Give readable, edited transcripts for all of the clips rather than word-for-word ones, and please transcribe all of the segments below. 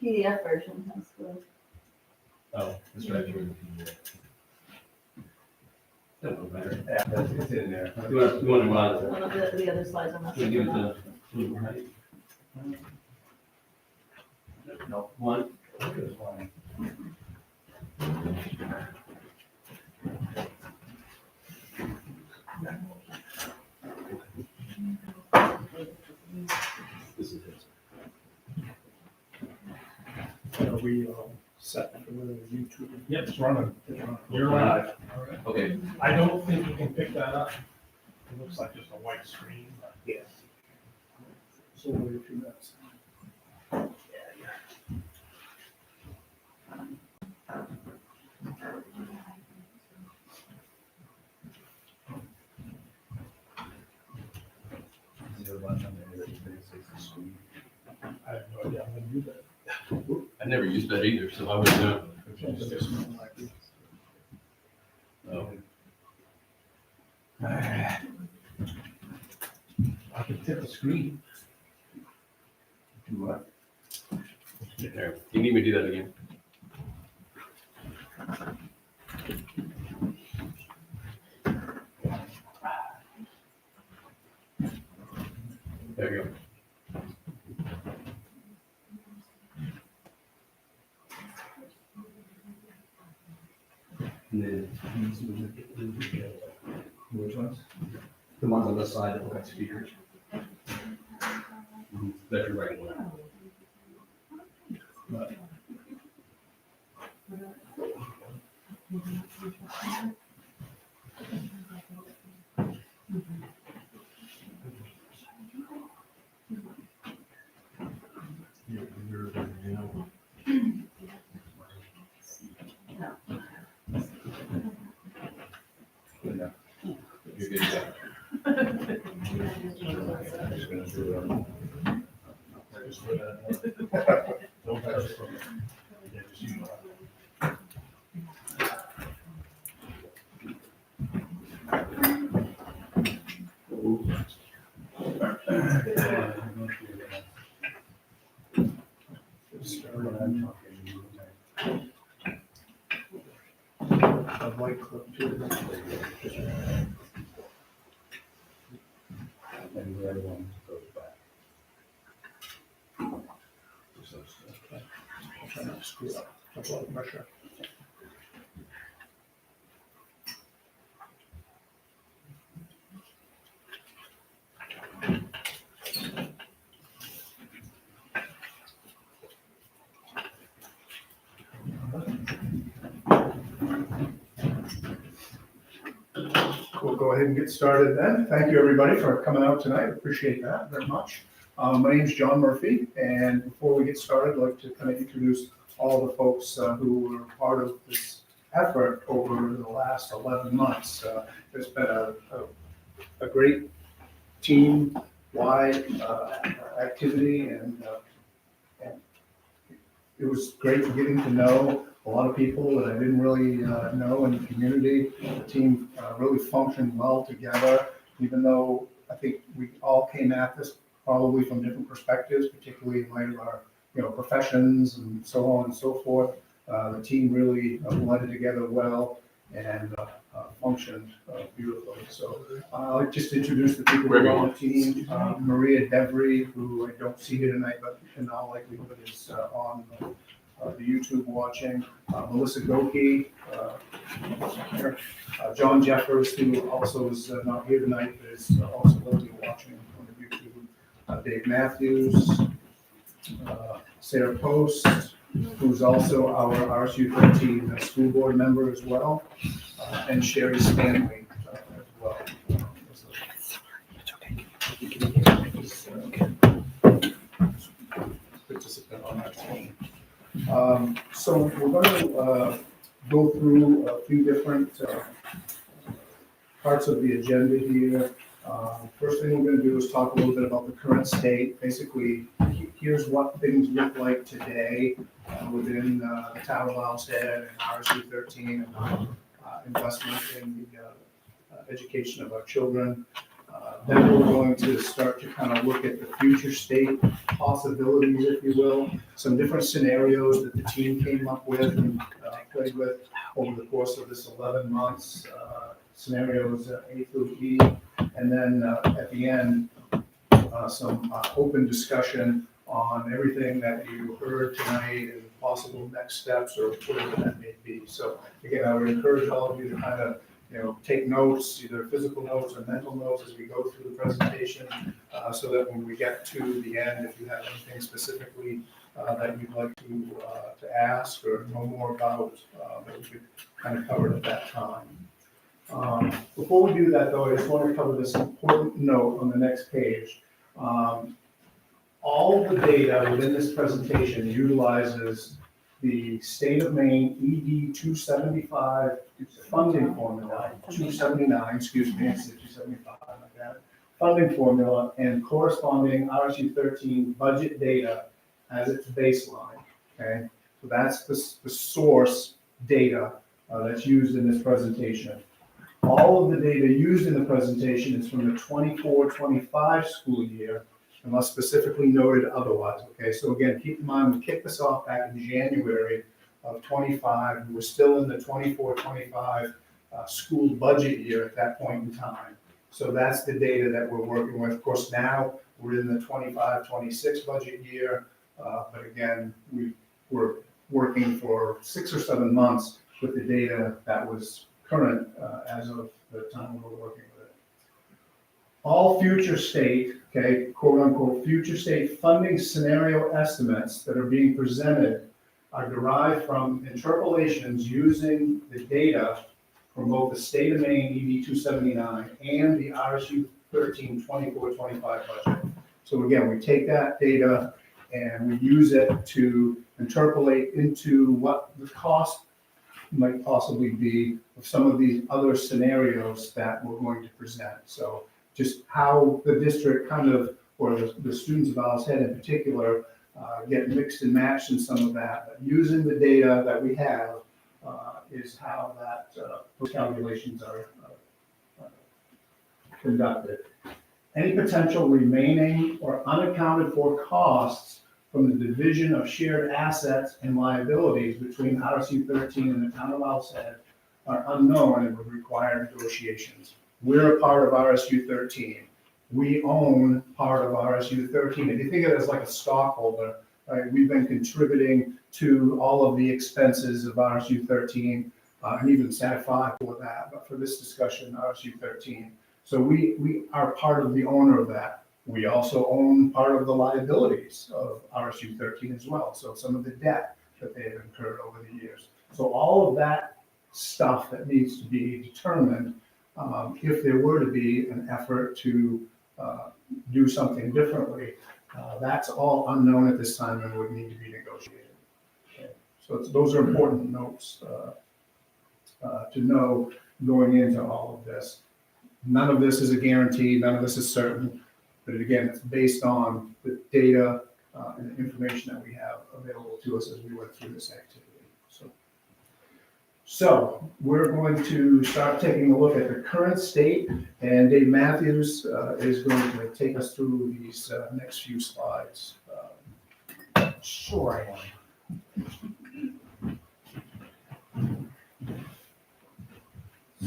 PDF version has the. Oh, that's right. Don't matter. Yeah, it's in there. You want to, One of the other slides on that. give it the, right? No. One. There's one. This is his. Are we set for the YouTube? Yep, it's running. You're You're live. Okay. I don't think you can pick that up. It looks like just a white screen. But Yes. So we'll wait a few minutes. Is there one on there that says the screen? I have no idea how to do that. I never used that either, so I wouldn't know. It's just something like this. Oh. I can tip the screen. Do what? There. You need me to do that again? There you go. And then these were which ones? The ones on the side that look like speakers. That's your right one. Good enough. You're good, yeah. I'm just gonna do Don't touch it. Yeah, just use that. A white clip too. And the other one goes back. Try not to screw up. That's a lot of pressure. We'll go ahead and get started then. Thank you, everybody, for coming out tonight. Appreciate that very much. My name's John Murphy, and before we get started, I'd like to kind of introduce all the folks who were part of this effort over the last 11 months. It's been a great team-wide activity, and it was great getting to know a lot of people that I didn't really know in the community. The team really functioned well together, even though I think we all came at this probably from different perspectives, particularly in light of our professions and so on and so forth. The team really blended together well and functioned beautifully. So I'd like just to introduce the people who are on the team. Maria Devry, who I don't see here tonight, but in all likelihood is on the YouTube watching. Melissa Goki, John Jeffers, who also is not here tonight, but is also likely watching on the YouTube. Dave Matthews, Sarah Post, who's also our RSU 13 school board member as well, and Sherry Stanley as well. Participant on that team. So we're going to go through a few different parts of the agenda here. First thing we're going to do is talk a little bit about the current state. Basically, here's what things look like today within the town of Wellstead and RSU 13 and investment in the education of our children. Then we're going to start to kind of look at the future state possibilities, if you will, some different scenarios that the team came up with and played with over the course of this 11 months, scenarios A through E. And then at the end, some open discussion on everything that you heard tonight and possible next steps or whatever that may be. So again, I would encourage all of you to kind of, take notes, either physical notes or mental notes as we go through the presentation, so that when we get to the end, if you have anything specifically that you'd like to ask or know more about, that we could kind of cover it at that time. Before we do that, though, I just want to cover this important note on the next page. All the data within this presentation utilizes the State of Maine ED 275 funding formula, 279, excuse me, I said 275, like that, funding formula and corresponding RSU 13 budget data as its baseline, okay? So that's the source data that's used in this presentation. All of the data used in the presentation is from the 24-25 school year, unless specifically noted otherwise, okay? So again, keep in mind, we kicked this off back in January of 25, and we're still in the 24-25 school budget year at that point in time. So that's the data that we're working with. Of course, now we're in the 25-26 budget year, but again, we were working for 6 or 7 months with the data that was current as of the time we were working with it. All future state, okay, quote unquote, future state funding scenario estimates that are being presented are derived from interpolations using the data from both the State of Maine ED 279 and the RSU 13 24-25 budget. So again, we take that data and we use it to interpolate into what the cost might possibly be of some of these other scenarios that we're going to present. So just how the district kind of, or the students of Owl's Head in particular, get mixed and matched in some of that. But using the data that we have is how that those calculations are conducted. Any potential remaining or unaccounted for costs from the division of shared assets and liabilities between RSU 13 and the town of Owl's Head are unknown and would require negotiations. We're a part of RSU 13. We own part of RSU 13. If you think of it as like a stockholder, right, we've been contributing to all of the expenses of RSU 13, and even SAT 5 for that, but for this discussion, RSU 13. So we are part of the owner of that. We also own part of the liabilities of RSU 13 as well. So some of the debt that they have incurred over the years. So all of that stuff that needs to be determined, if there were to be an effort to do something differently, that's all unknown at this time and would need to be negotiated. Okay. So those are important notes to know going into all of this. None of this is a guarantee, none of this is certain, but again, it's based on the data and the information that we have available to us as we went through this activity. So we're going to start taking a look at the current state, and Dave Matthews is going to take us through these next few slides. Sure I am.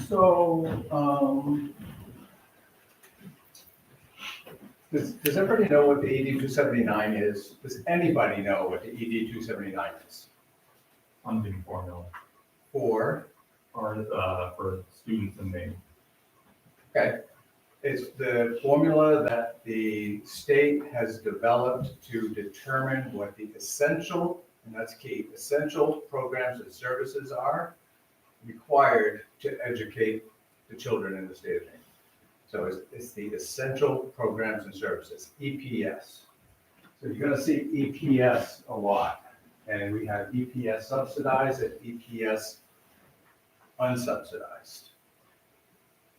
So, does everybody know what the ED 279 is? Does anybody know what the ED 279 is? Funding formula For, for students in Maine. okay, it's the formula that the state has developed to determine what the essential, and that's key, essential programs and services are required to educate the children in the state of Maine. So it's the essential programs and services, EPS. So you're gonna see EPS a lot. And we have EPS subsidized and EPS unsubsidized.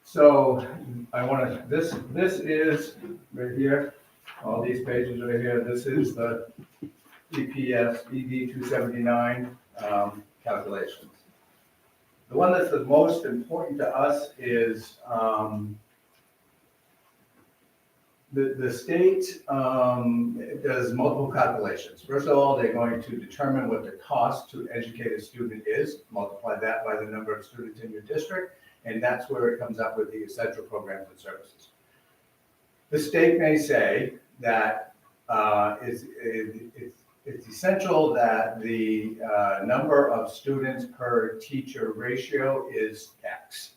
So I want to, this is right here, all these pages right here, this is the EPS ED 279 calculations. The one that's the most important to us is The state does multiple calculations. First of all, they're going to determine what the cost to educate a student is, multiply that by the number of students in your district, and that's where it comes up with the essential programs and services. The state may say that it's essential that the number of students per teacher ratio is X.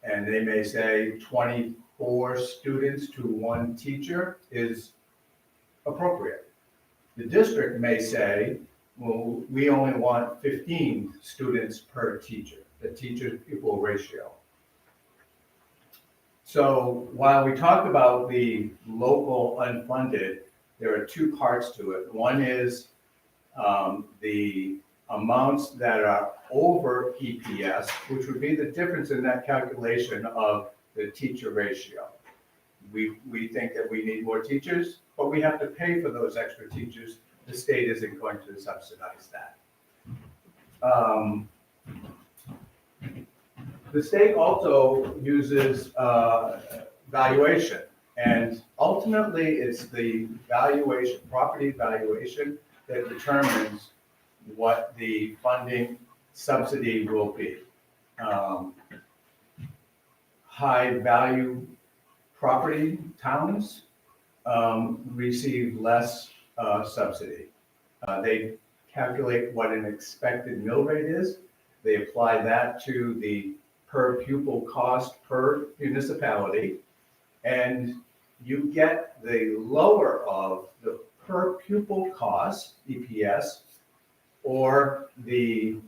And they may say 24 students to one teacher is appropriate. The district may say, well, we only want 15 students per teacher, the teacher-pupil ratio. So while we talk about the local unfunded, there are two parts to it. One is the amounts that are over EPS, which would be the difference in that calculation of the teacher ratio. We think that we need more teachers, but we have to pay for those extra teachers. The state isn't going to subsidize that. The state also uses valuation, and ultimately it's the valuation, property valuation, that determines what the funding subsidy will be. High value property towns receive less subsidy. They calculate what an expected mill rate is. They apply that to the per pupil cost per municipality, and you get the lower of the per pupil cost, EPS, or the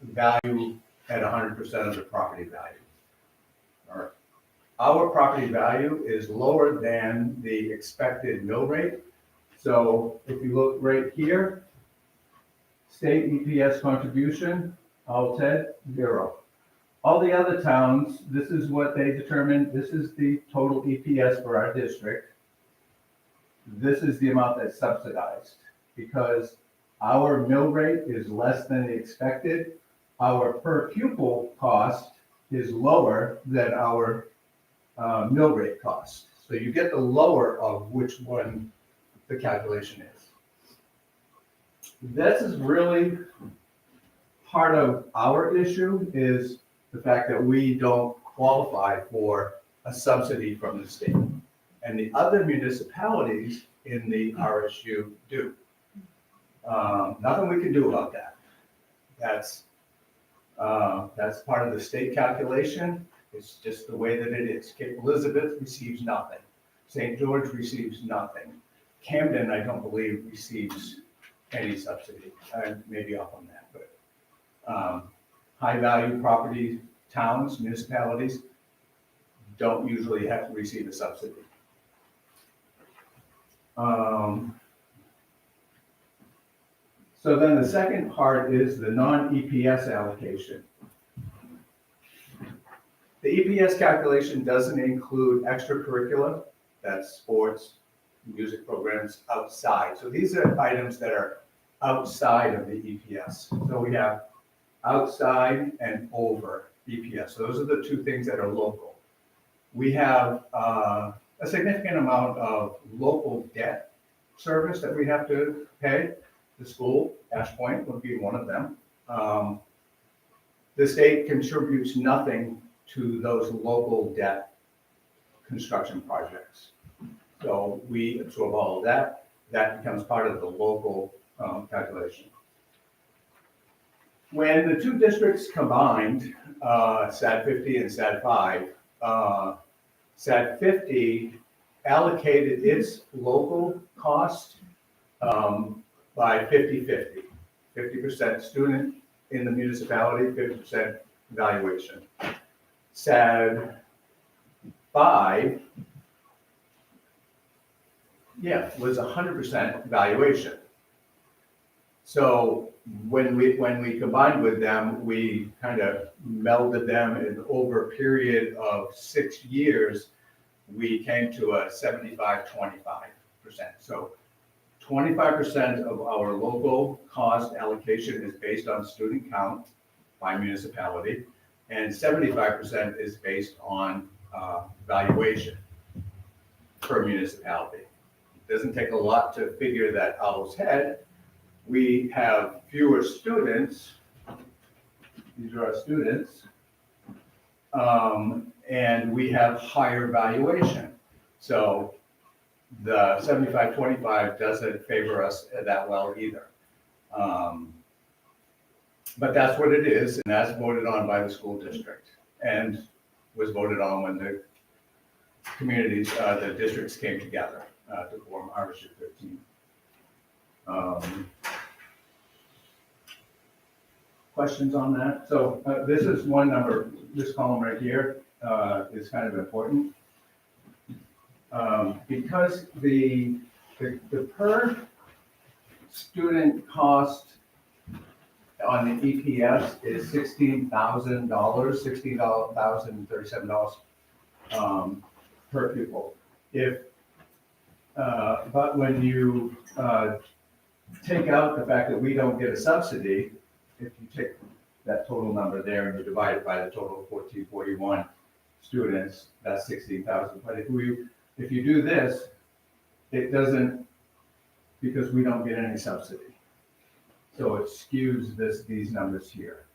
value at 100% of the property value. All right. Our property value is lower than the expected mill rate. So if you look right here, state EPS contribution, Alted, 0. All the other towns, this is what they determined. This is the total EPS for our district. This is the amount that's subsidized because our mill rate is less than the expected. Our per pupil cost is lower than our mill rate cost. So you get the lower of which one the calculation is. This is really part of our issue, is the fact that we don't qualify for a subsidy from the state. And the other municipalities in the RSU do. Nothing we can do about that. That's part of the state calculation. It's just the way that it is. Cape Elizabeth receives nothing. St. George receives nothing. Camden, I don't believe, receives any subsidy. I may be off on that, but high value property towns, municipalities don't usually have to receive a subsidy. So then the second part is the non-EPS allocation. The EPS calculation doesn't include extracurricular, that's sports, music programs outside. So these are items that are outside of the EPS. So we have outside and over EPS. So those are the two things that are local. We have a significant amount of local debt service that we have to pay. The school, Ash Point would be one of them. The state contributes nothing to those local debt construction projects. So we absorb all of that. That becomes part of the local calculation. When the two districts combined, SAD 50 and SAD 5, SAD 50 allocated its local cost by 50-50. 50% student in the municipality, 50% valuation. SAD 5, was 100% valuation. So when we combined with them, we kind of melded them, and over a period of 6 years, we came to a 75-25%. So 25% of our local cost allocation is based on student count by municipality, and 75% is based on valuation. per municipality. It doesn't take a lot to figure that owl's head. We have fewer students. These are our students. And we have higher valuation. So the 75-25 doesn't favor us that well either. But that's what it is, and that's voted on by the school district, and was voted on when the communities, the districts came together to form RSU 13. Questions on that? So this is one number, this column right here is kind of important. Because the per student cost on the EPS is $16,000, $16,037 per pupil. But when you take out the fact that we don't get a subsidy, if you take that total number there and you divide it by the total of 1441 students, that's 16,000. But if you do this, it doesn't, because we don't get any subsidy. So it skews these numbers here.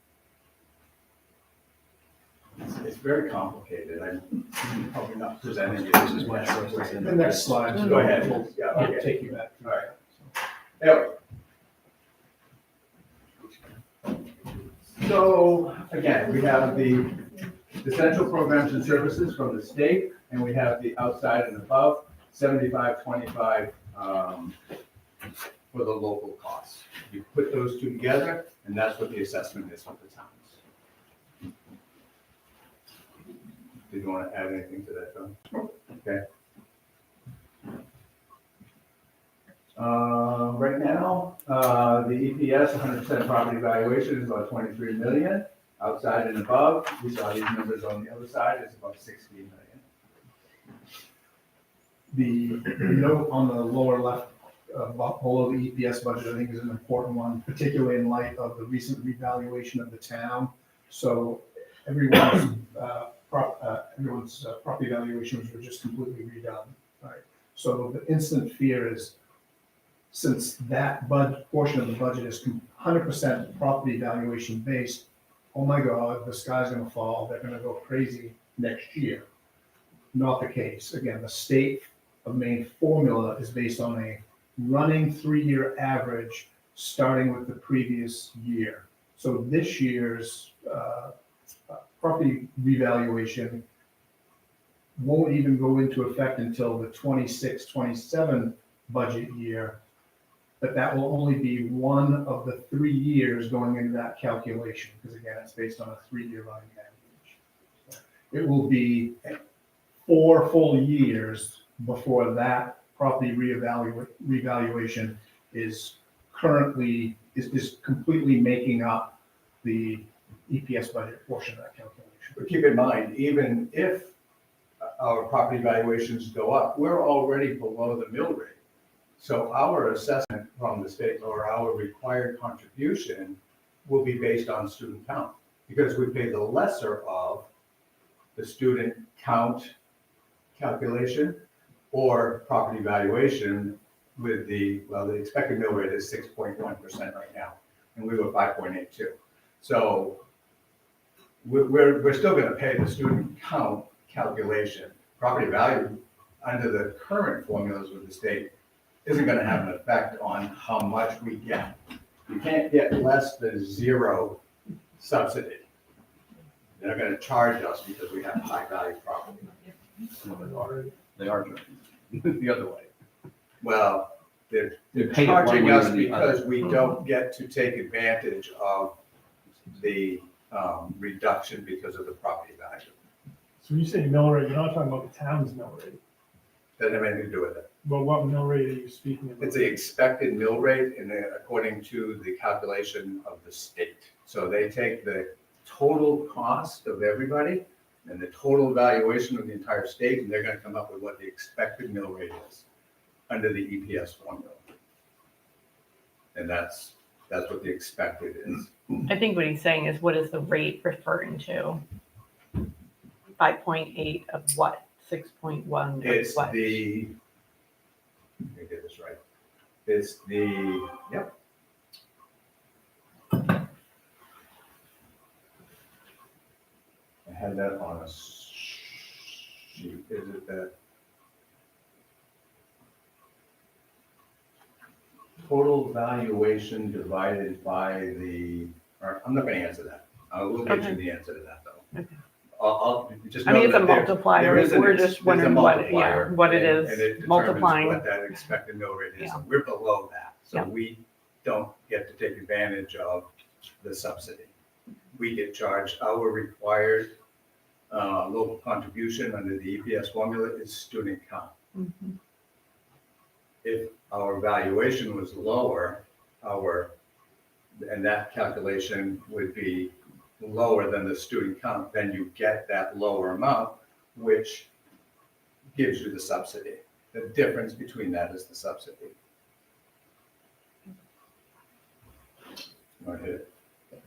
It's very complicated. I'm probably not presenting it. This is my The next slide. Go ahead. Yeah, I'll okay. take you back. All right. Anyway. So again, we have the essential programs and services from the state, and we have the outside and above, 75-25 for the local costs. You put those two together, and that's what the assessment is for the towns. Did you want to add anything to that, John? Okay. Right now, the EPS, 100% property valuation is about 23 million. Outside and above, we saw these numbers on the other side, is about 16 million. The note on the lower left, below the EPS budget, I think is an important one, particularly in light of the recent revaluation of the town. So everyone's property valuations were just completely redone, right? So the instant fear is, since that portion of the budget is 100% property valuation based, oh my God, the sky's gonna fall, they're gonna go crazy next year. Not the case. Again, the state of Maine formula is based on a running 3-year average, starting with the previous year. So this year's property revaluation won't even go into effect until the 26-27 budget year, but that will only be one of the 3 years going into that calculation, because again, it's based on a 3-year running average. It will be 4 full years before that property revaluation is completely making up the EPS budget portion of that calculation. But keep in mind, even if our property valuations go up, we're already below the mill rate. So our assessment from the state, or our required contribution, will be based on student count, because we pay the lesser of the student count calculation or property valuation with the expected mill rate is 6.1% right now, and we were 5.82. So we're still gonna pay the student count calculation. Property value under the current formulas with the state isn't gonna have an effect on how much we get. You can't get less than 0 subsidy. They're gonna charge us because we have high value property. They are the other way. Well, they're pay it one charging way or us the because other. we don't get to take advantage of the reduction because of the property value. So when you say mill rate, you're not talking about the town's mill rate. Doesn't have anything to do with it. But what mill rate are you speaking about? It's the expected mill rate and according to the calculation of the state. So they take the total cost of everybody and the total valuation of the entire state, and they're gonna come up with what the expected mill rate is under the EPS formula. And that's what the expected is. I think what he's saying is, what is the rate referring to? 5.8 of what? 6.1 It's pledge. the, let me get this right. It's the, yep. I had that on a sheet. Is it the total valuation divided by the, or I'm not gonna answer that. I will get you the answer to that though. Okay. I'll just I mean, know it's a that there multiplier, is an we're ex- just there's a wondering what, multiplier, what it and is, it determines multiplying. what that expected mill rate is. Yeah. And we're below that, so Yeah. we don't get to take advantage of the subsidy. We get charged our required local contribution under the EPS formula is student count. Mhm. If our valuation was lower, and that calculation would be lower than the student count, then you get that lower amount, which gives you the subsidy. The difference between that is the subsidy. Want to hit it?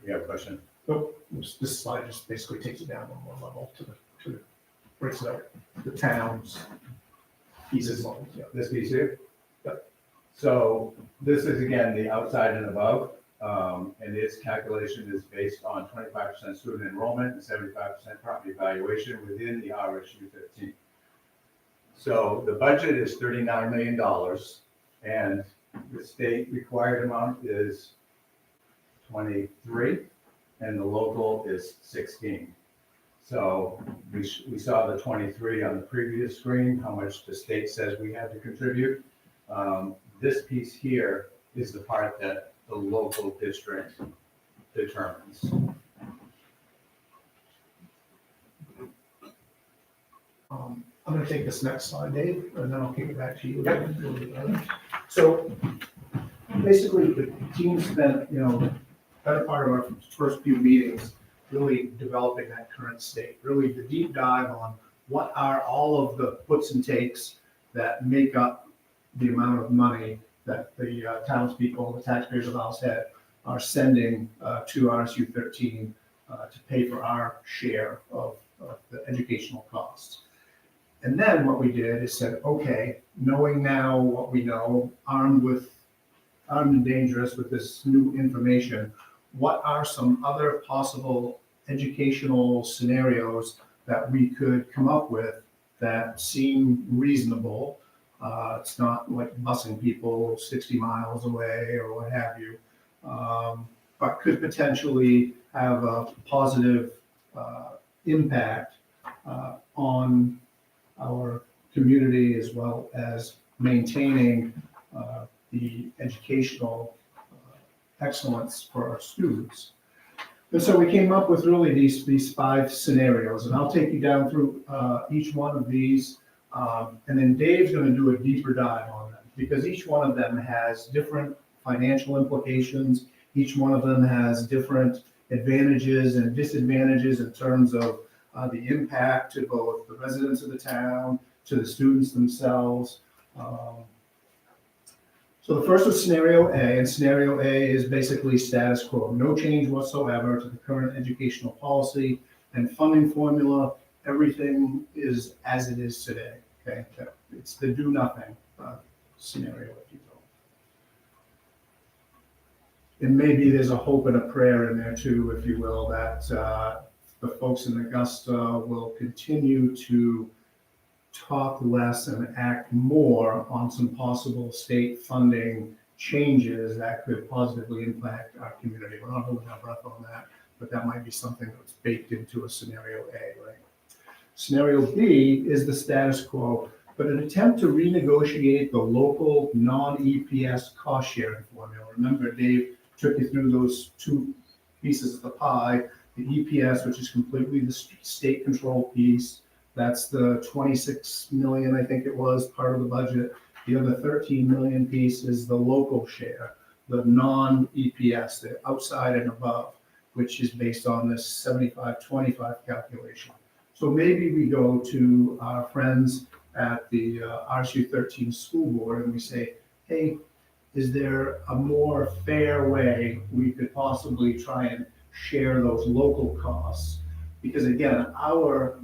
You have a question? Nope, this slide just basically takes it down one more level to the breaks it out, the towns pieces. Yeah. This piece here? Yep. So this is again, the outside and above, and its calculation is based on 25% student enrollment and 75% property valuation within the RSU 13. So the budget is $39 million, and the state required amount is 23, and the local is 16. So we saw the 23 on the previous screen, how much the state says we had to contribute. This piece here is the part that the local district determines. I'm gonna take this next slide, Dave, and then I'll kick it back to you. So basically, the team spent, better part of our first few meetings really developing that current state, really the deep dive on what are all of the puts and takes that make up the amount of money that the townspeople, the taxpayers of Owl's Head are sending to RSU 13 to pay for our share of the educational costs. And then what we did is said, okay, knowing now what we know, armed and dangerous with this new information, what are some other possible educational scenarios that we could come up with that seem reasonable? It's not like busing people 60 miles away or what have you, but could potentially have a positive impact on our community as well as maintaining the educational excellence for our students. And so we came up with really these 5 scenarios, and I'll take you down through each one of these, and then Dave's going to do a deeper dive on them, because each one of them has different financial implications. Each one of them has different advantages and disadvantages in terms of the impact to both the residents of the town, to the students themselves. So the first was scenario A, and scenario A is basically status quo, no change whatsoever to the current educational policy and funding formula. Everything is as it is today, okay? It's the do nothing scenario, if you will. And maybe there's a hope and a prayer in there too, if you will, that the folks in Augusta will continue to talk less and act more on some possible state funding changes that could positively impact our community. We're not holding our breath on that, but that might be something that's baked into a scenario A, right? Scenario B is the status quo, but an attempt to renegotiate the local non-EPS cost sharing formula. Remember, Dave took you through those 2 pieces of the pie, the EPS, which is completely the state control piece. That's the 26 million, I think it was, part of the budget. The other 13 million piece is the local share, the non-EPS, the outside and above, which is based on this 75-25 calculation. So maybe we go to our friends at the RSU 13 school board and we say, hey, is there a more fair way we could possibly try and share those local costs? Because again, our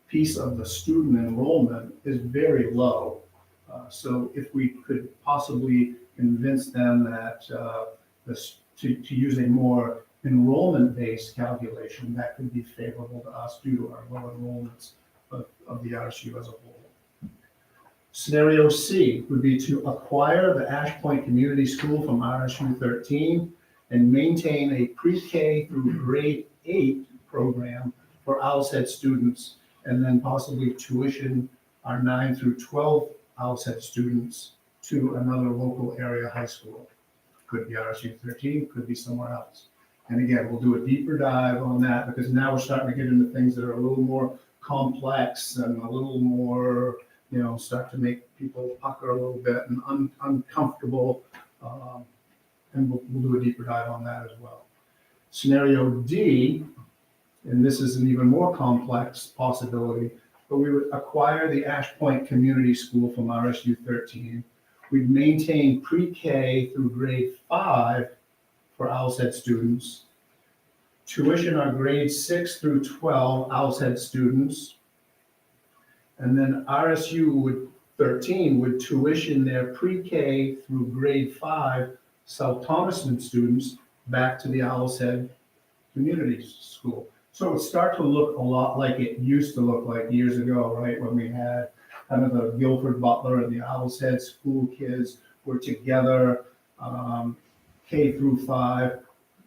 piece of the student enrollment is very low. So if we could possibly convince them that to use a more enrollment-based calculation, that could be favorable to us due to our low enrollments of the RSU as a whole. Scenario C would be to acquire the Ash Point Community School from RSU 13 and maintain a pre-K through grade 8 program for Owl's Head students, and then possibly tuition our 9 through 12 Owl's Head students to another local area high school. Could be RSU 13, could be somewhere else. And again, we'll do a deeper dive on that because now we're starting to get into things that are a little more complex and a little more, start to make people pucker a little bit and uncomfortable. And we'll do a deeper dive on that as well. Scenario D, and this is an even more complex possibility, but we would acquire the Ash Point Community School from RSU 13. We'd maintain pre-K through grade 5 for Owl's Head students, tuition our grades 6 through 12 Owl's Head students, and then RSU 13 would tuition their pre-K through grade 5 South Thomaston students back to the Owl's Head Community School. So it would start to look a lot like it used to look like years ago, right? When we had kind of the Guilford Butler and the Owl's Head school kids were together, K through 5.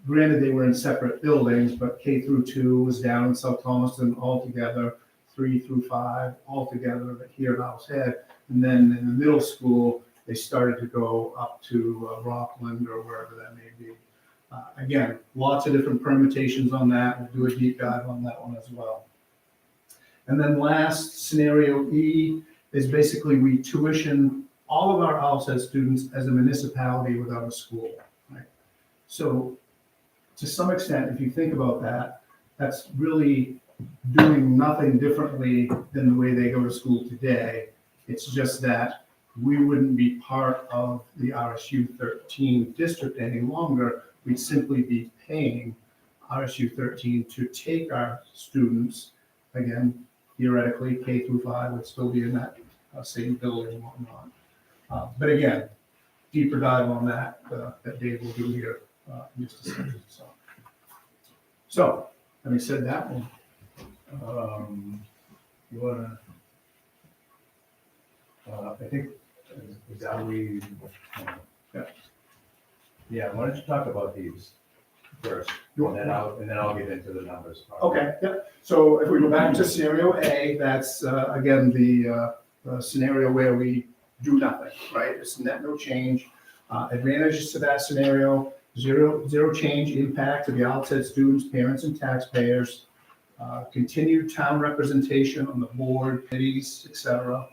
Granted, they were in separate buildings, but K through 2 was down in South Thomaston all together, 3 through 5 all together, but here at Owl's Head. And then in the middle school, they started to go up to Rockland or wherever that may be. Again, lots of different permutations on that. We'll do a deep dive on that one as well. And then last, scenario E is basically we tuition all of our Owl's Head students as a municipality without a school, right? So to some extent, if you think about that, that's really doing nothing differently than the way they go to school today. It's just that we wouldn't be part of the RSU 13 district any longer. We'd simply be paying RSU 13 to take our students, again, theoretically, K through 5 would still be in that same building and whatnot. But again, deeper dive on that, that Dave will do here in just a second. So, having said that one, you wanna, I think, is that we, yeah, why don't you talk about these first, and then I'll get into the numbers part. okay, yep. So if we go back to scenario A, that's again the scenario where we do nothing, right? It's net no change. Advantages to that scenario: zero change impact to the Owl's Head students, parents, and taxpayers. Continued town representation on the board, committees, etc.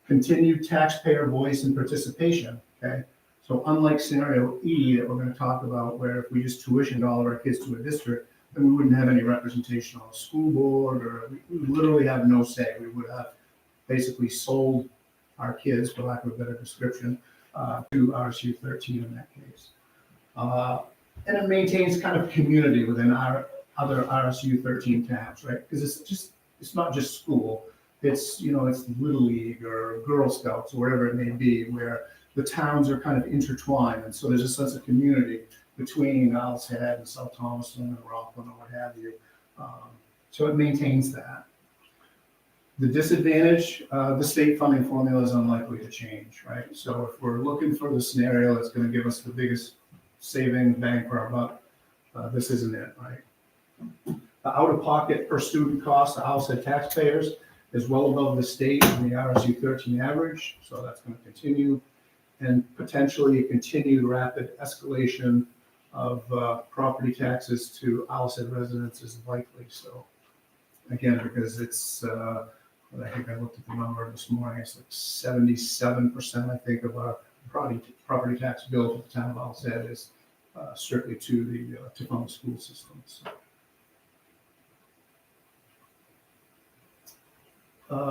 Continued taxpayer voice and participation. Okay. So unlike scenario E that we're going to talk about, where if we just tuitioned all of our kids to a district, then we wouldn't have any representation on the school board, or we would literally have no say. We would have basically sold our kids, for lack of a better description, to RSU 13 in that case. And it maintains kind of community within our other RSU 13 towns, right? Because it's not just school. It's, it's Little League or Girl Scouts or whatever it may be, where the towns are kind of intertwined. And so there's a sense of community between Owl's Head and South Thomaston and Rockland or what have you. So it maintains that. The disadvantage, the state funding formula is unlikely to change, right? So if we're looking for the scenario that's going to give us the biggest saving bang for our buck, this isn't it, right? The out-of-pocket per student cost to Owl's Head taxpayers is well above the state and the RSU 13 average, so that's going to continue. And potentially a continued rapid escalation of property taxes to Owl's Head residents is likely. So again, because it's, I think I looked at the number this morning, it's like 77%, I think, of our property tax bill for the town of Owl's Head is strictly to the Tacoma school system. So.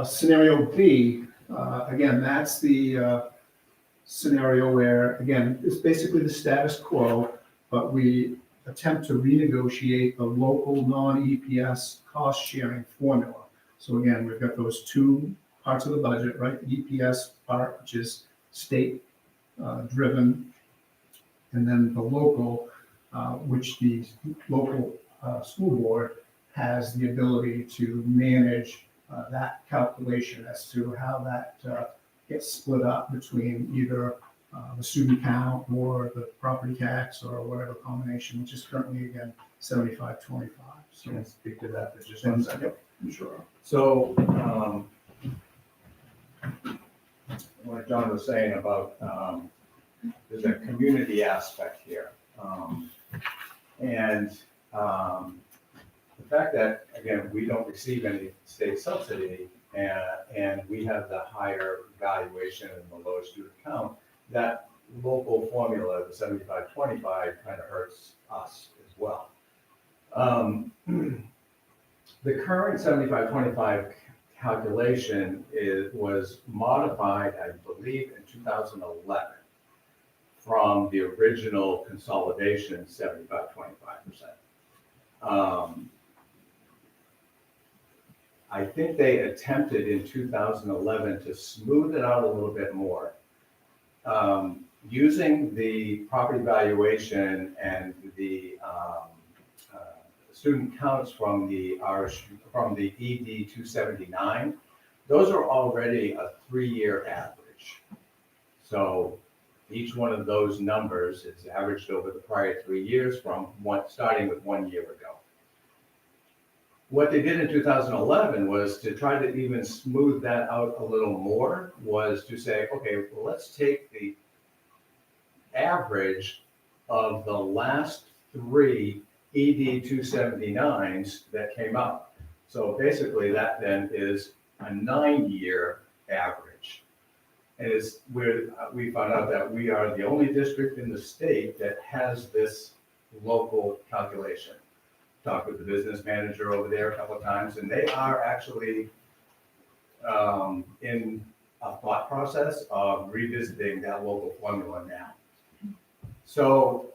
Scenario B, again, that's the scenario where, again, it's basically the status quo, but we attempt to renegotiate the local non-EPS cost sharing formula. So again, we've got those two parts of the budget, right? The EPS part, which is state driven, and then the local, which the local school board has the ability to manage that calculation as to how that gets split up between either the student count or the property tax or whatever combination, which is currently, again, 75-25. So, Can I speak to that for just one second? sure. So, what John was saying about, there's a community aspect here. And the fact that, again, we don't receive any state subsidy and we have the higher valuation and the lower student count, that local formula, the 75-25, kind of hurts us as well. The current 75-25 calculation was modified, I believe, in 2011 from the original consolidation 75-25%. I think they attempted in 2011 to smooth it out a little bit more. Using the property valuation and the student counts from the RSU, from the ED 279, those are already a 3-year average. So each one of those numbers is averaged over the prior 3 years starting with 1 year ago. What they did in 2011 was to try to even smooth that out a little more, was to say, okay, well, let's take the average of the last 3 ED 279s that came up. So basically that then is a 9-year average. And it's where we found out that we are the only district in the state that has this local calculation. Talked with the business manager over there a couple of times, and they are actually in a thought process of revisiting that local formula now. So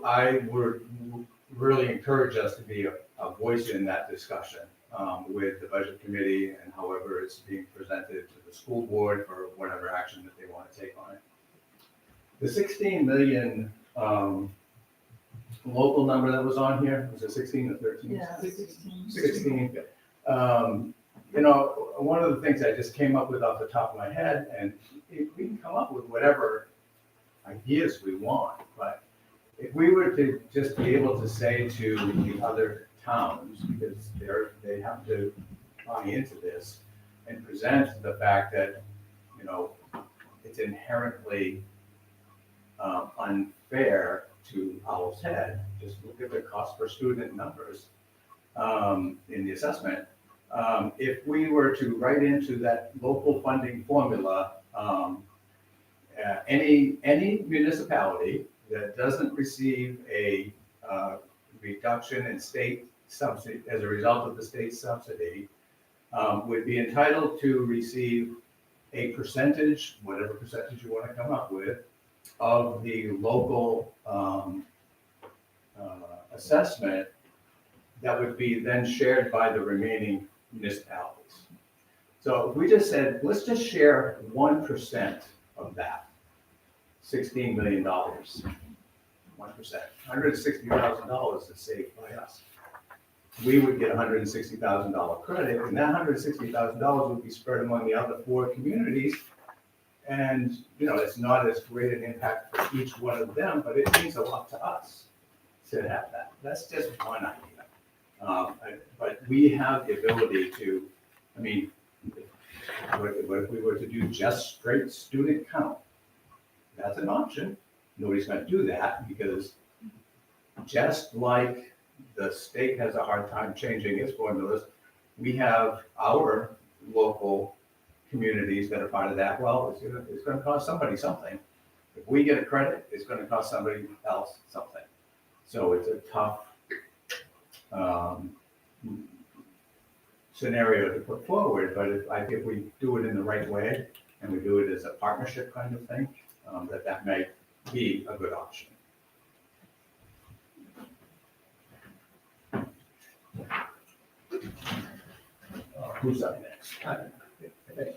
I would really encourage us to be a voice in that discussion with the budget committee and however it's being presented to the school board for whatever action that they want to take on it. The 16 million local number that was on here, was it 16 or 13? Yeah, 16. 16. You know, one of the things I just came up with off the top of my head, and we can come up with whatever ideas we want, but if we were to just be able to say to the other towns, because they have to buy into this and present the fact that, you know, it's inherently unfair to Owl's Head. Just look at the cost per student numbers in the assessment. If we were to write into that local funding formula, any municipality that doesn't receive a reduction in state subsidy as a result of the state subsidy would be entitled to receive a percentage, whatever percentage you want to come up with, of the local assessment that would be then shared by the remaining municipalities. So if we just said, let's just share 1% of that, $16 million, 1%, $160,000 is saved by us. We would get $160,000 credit, and that $160,000 would be spread among the other 4 communities. And, you know, it's not as great an impact for each one of them, but it means a lot to us to have that. That's just one idea. But we have the ability to, I mean, what if we were to do just straight student count? That's an option. Nobody's going to do that because just like the state has a hard time changing its formulas, we have our local communities that are part of that. Well, it's going to cost somebody something. If we get a credit, it's going to cost somebody else something. So it's a tough scenario to put forward, but if we do it in the right way and we do it as a partnership kind of thing, that may be a good option. Who's up next? I think.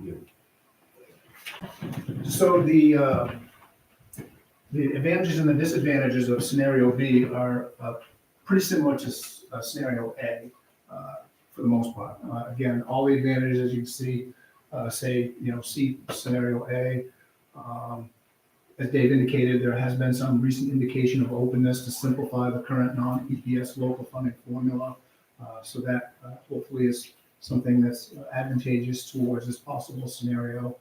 You. So the advantages and the disadvantages of scenario B are pretty similar to scenario A for the most part. Again, all the advantages, as you can see, see scenario A. As Dave indicated, there has been some recent indication of openness to simplify the current non-EPS local funding formula. So that hopefully is something that's advantageous towards this possible scenario.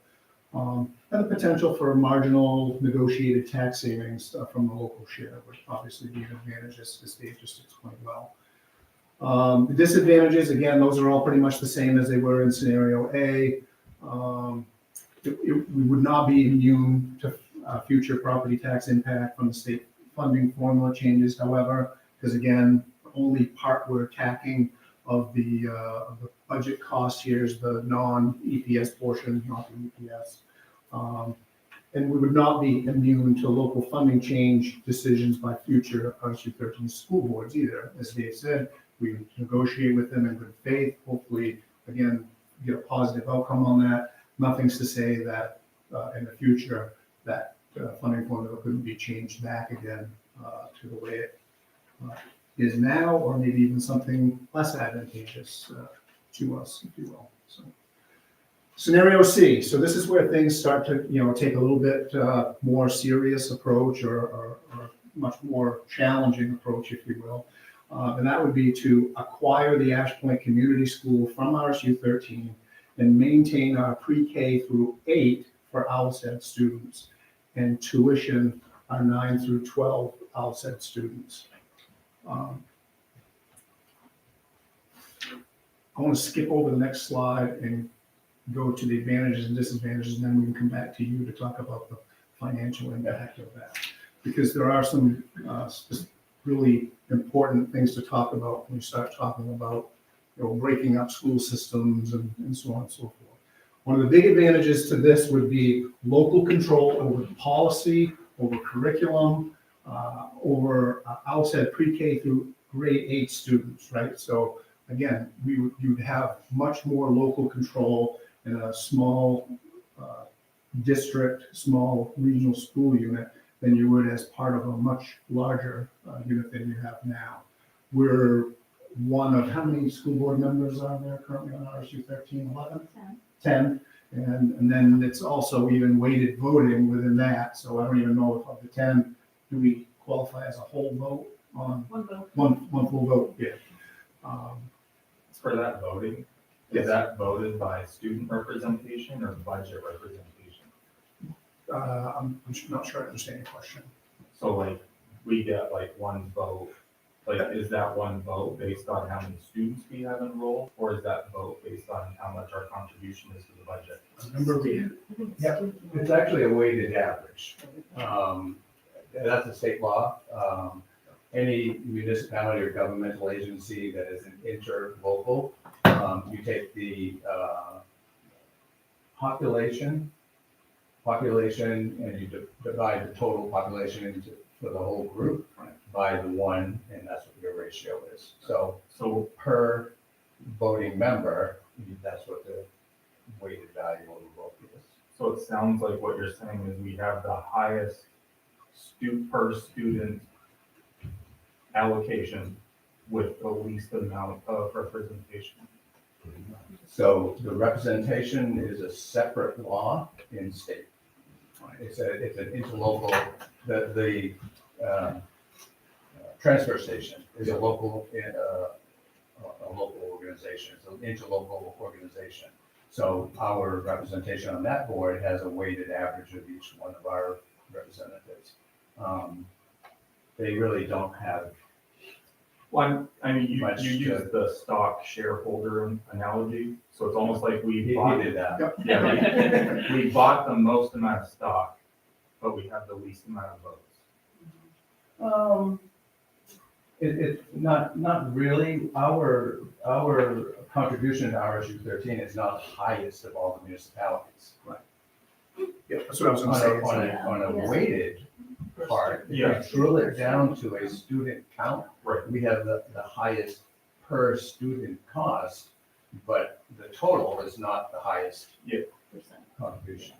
And the potential for marginal negotiated tax savings from the local share, which obviously be an advantage, as Dave just explained well. The disadvantages, again, those are all pretty much the same as they were in scenario A. We would not be immune to future property tax impact from the state funding formula changes, however, because again, the only part we're attacking of the budget cost here is the non-EPS portion, not the EPS. And we would not be immune to local funding change decisions by future RSU 13 school boards either. As Dave said, we negotiate with them in good faith, hopefully, again, get a positive outcome on that. Nothing's to say that in the future that funding formula couldn't be changed back again to the way it is now, or maybe even something less advantageous to us, if you will. So, scenario C. So this is where things start to, take a little bit more serious approach or much more challenging approach, if you will. And that would be to acquire the Ash Point Community School from RSU 13 and maintain our pre-K through 8 for OWLSED students and tuition our 9 through 12 OWLSED students. I want to skip over the next slide and go to the advantages and disadvantages, and then we can come back to you to talk about the financial impact of that. Because there are some really important things to talk about when you start talking about breaking up school systems and so on and so forth. One of the big advantages to this would be local control over the policy, over curriculum, over OWLSED pre-K through grade 8 students, right? So again, you'd have much more local control in a small district, small regional school unit than you would as part of a much larger unit than you have now. We're one of, how many school board members are there currently on RSU 13, 11? 10. And then it's also even weighted voting within that. So I don't even know if of the 10, do we qualify as a whole vote on One vote. one full vote? Yeah. For that voting, Yes. is that voted by student representation or budget representation? I'm not sure I understand your question. So like, we get like one vote, like, is that one vote based on how many students we have enrolled? Or is that vote based on how much our contribution is to the budget? Remember we, Yeah. It's actually a weighted average. That's a state law. Any municipality or governmental agency that is an interlocal, you take the population, and you divide the total population into for the whole group by the 1, and that's what your ratio is. So per voting member, that's what the weighted value of the vote is. So it sounds like what you're saying is we have the highest per student allocation with the least amount of representation. So the representation is a separate law in state. It's an interlocal, the transfer station is a local organization, it's an interlocal organization. So our representation on that board has a weighted average of each one of our representatives. They really don't have. Well, I mean, you Much use the stock shareholder analogy, so it's almost like we He bought did that. Yeah, we bought the most amount of stock, but we have the least amount of votes. It's not really. Our contribution to RSU 13 is not the highest of all the municipalities. yeah, that's what I was going to say. On a weighted part, if Yeah. you drill it down to a student count, Right. we have the highest per student cost, but the total is not the highest percent. contribution.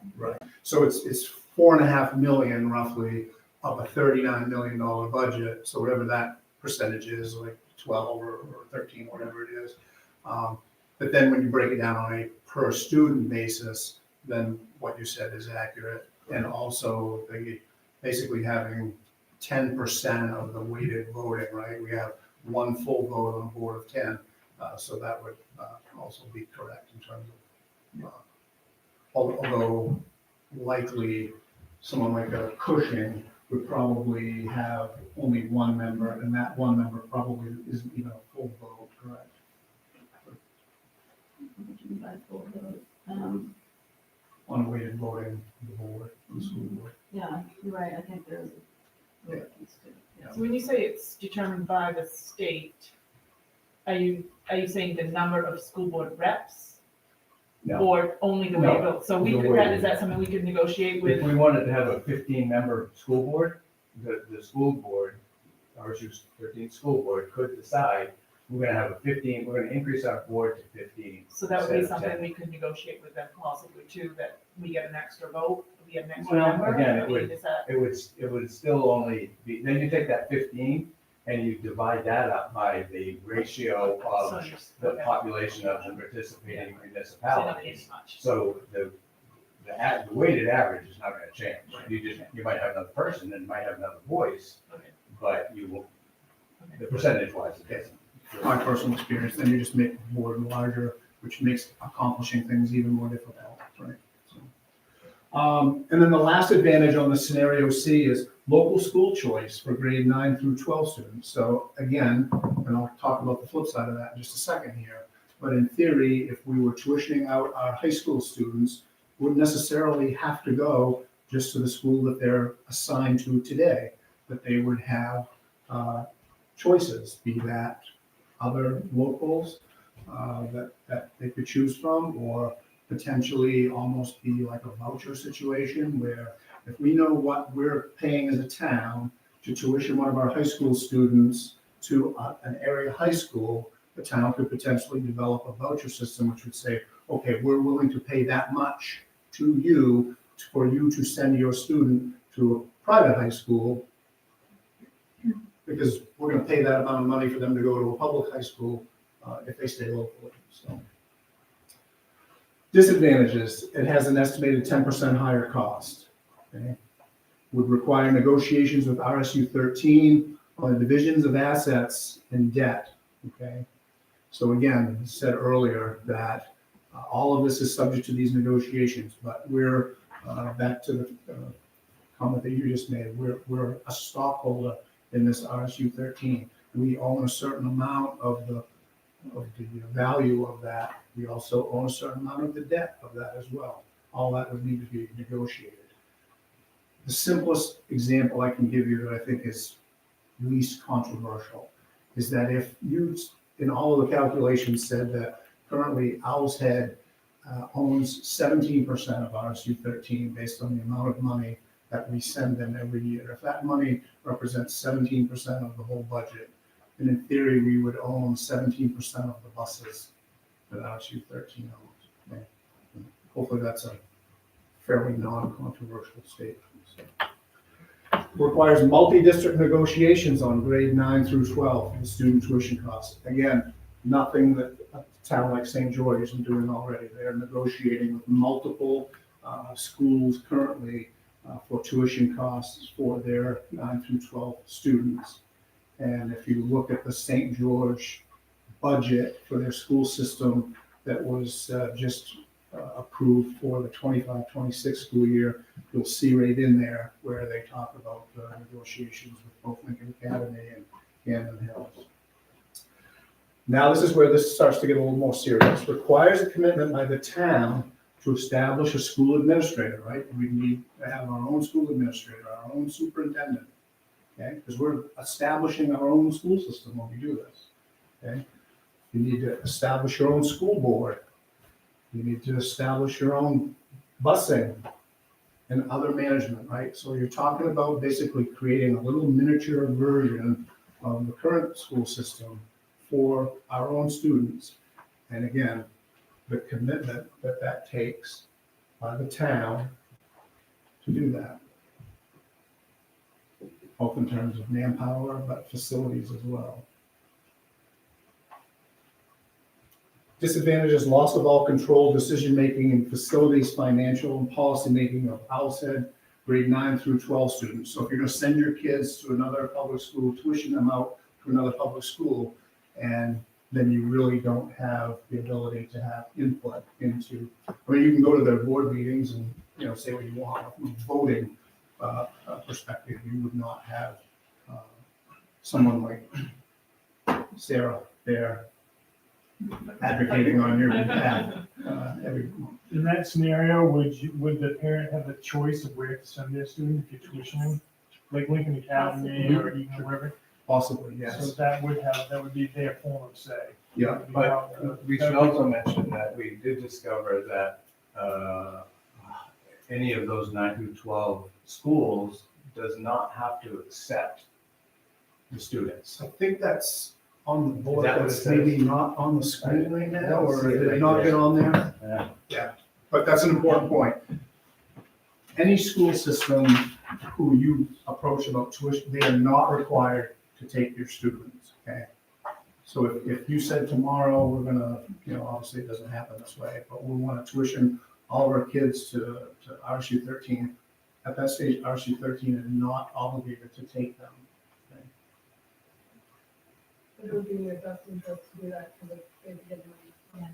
So it's 4.5 million roughly of a $39 million budget, so whatever that percentage is, like 12 or 13, whatever it is. But then when you break it down on a per student basis, then what you said is accurate. And also basically having 10% of the weighted voting, right? We have one full vote on a board of 10. So that would also be correct in terms of, although likely someone like a Cushing would probably have only one member, and that one member probably isn't even a full vote, correct? What do you mean by full vote? On a weighted voting, the board, the school board. Yeah, you're right, I think there's a vote piece too. Yeah. So when you say it's determined by the state, are you saying the number of school board reps? No. Or only the way No. it votes? So we The could, way is that something we could negotiate If with? we wanted to have a 15-member school board, the school board, RSU 13 school board could decide, we're gonna have a 15, we're gonna increase our board to 15. So that would be instead of something 10. we could negotiate with them possibly too, that we get an extra vote, we get an extra Well, member? again, I it mean, would- is that- It would still only be, then you take that 15 and you divide that up by the ratio So of you're- the okay. population of the participating So not municipalities. as much. So the weighted average is not gonna change. You might have another person and might have another voice, Okay. but you will, Okay. the percentage wise, it doesn't. My personal experience, then you just make the board larger, which makes accomplishing things even more difficult, right? So, and then the last advantage on the scenario C is local school choice for grade 9 through 12 students. So again, and I'll talk about the flip side of that in just a second here, but in theory, if we were tuitioning out our high school students, wouldn't necessarily have to go just to the school that they're assigned to today, that they would have choices, be that other locals that they could choose from, or potentially almost be like a voucher situation where if we know what we're paying as a town to tuition one of our high school students to an area high school, the town could potentially develop a voucher system which would say, okay, we're willing to pay that much to you for you to send your student to a private high school because we're gonna pay that amount of money for them to go to a public high school if they stay locally, so. Disadvantages, it has an estimated 10% higher cost, okay? Would require negotiations with RSU 13 on the divisions of assets and debt, okay? So again, I said earlier that all of this is subject to these negotiations, but we're, back to the comment that you just made, we're a stockholder in this RSU 13. We own a certain amount of the value of that. We also own a certain amount of the debt of that as well. All that would need to be negotiated. The simplest example I can give you that I think is least controversial is that if you, in all of the calculations, said that currently Owl's Head owns 17% of RSU 13 based on the amount of money that we send them every year. If that money represents 17% of the whole budget, then in theory, we would own 17% of the buses that RSU 13 owns. Okay? And hopefully that's a fairly non-controversial statement. So. Requires multi-district negotiations on grade 9 through 12 for student tuition costs. Again, nothing that a town like St. George isn't doing already. They're negotiating with multiple schools currently for tuition costs for their 9 through 12 students. And if you look at the St. George budget for their school system that was just approved for the 25-26 school year, you'll see right in there where they talk about negotiations with both Lincoln Academy and Camden Hills. Now this is where this starts to get a little more serious. Requires a commitment by the town to establish a school administrator, right? We need to have our own school administrator, our own superintendent, okay? Because we're establishing our own school system when we do this, okay? You need to establish your own school board. You need to establish your own busing and other management, right? So you're talking about basically creating a little miniature version of the current school system for our own students. And again, the commitment that that takes by the town to do that. Both in terms of manpower, but facilities as well. Disadvantages, loss of all control, decision-making in facilities, financial and policy-making of Owl's Head grade 9 through 12 students. So if you're gonna send your kids to another public school, tuition them out to another public school, and then you really don't have the ability to have input into, I mean, you can go to their board meetings and, you know, say what you want. From a voting perspective, you would not have someone like Sarah there advocating on your behalf every month. In that scenario, would the parent have the choice of where to send their student if you're tuitioning? Like Lincoln Academy or even wherever? Possibly, So yes. that would be their form of say. Yeah. But we should also mention that we did discover that any of those 9 through 12 schools does not have to accept the students. I think that's on the board, Is that but what it it's says? maybe not on the screen right I now, don't or see it did it right not there. get on there? Yeah. Yeah, but that's an important point. Any school system who you approach about tuition, they are not required to take your students, okay? So if you said tomorrow, we're gonna, you know, obviously it doesn't happen this way, but we want to tuition all of our kids to RSU 13, at that stage, RSU 13 is not obligated to take them. Okay? It would be in your best interest to do that because they get money.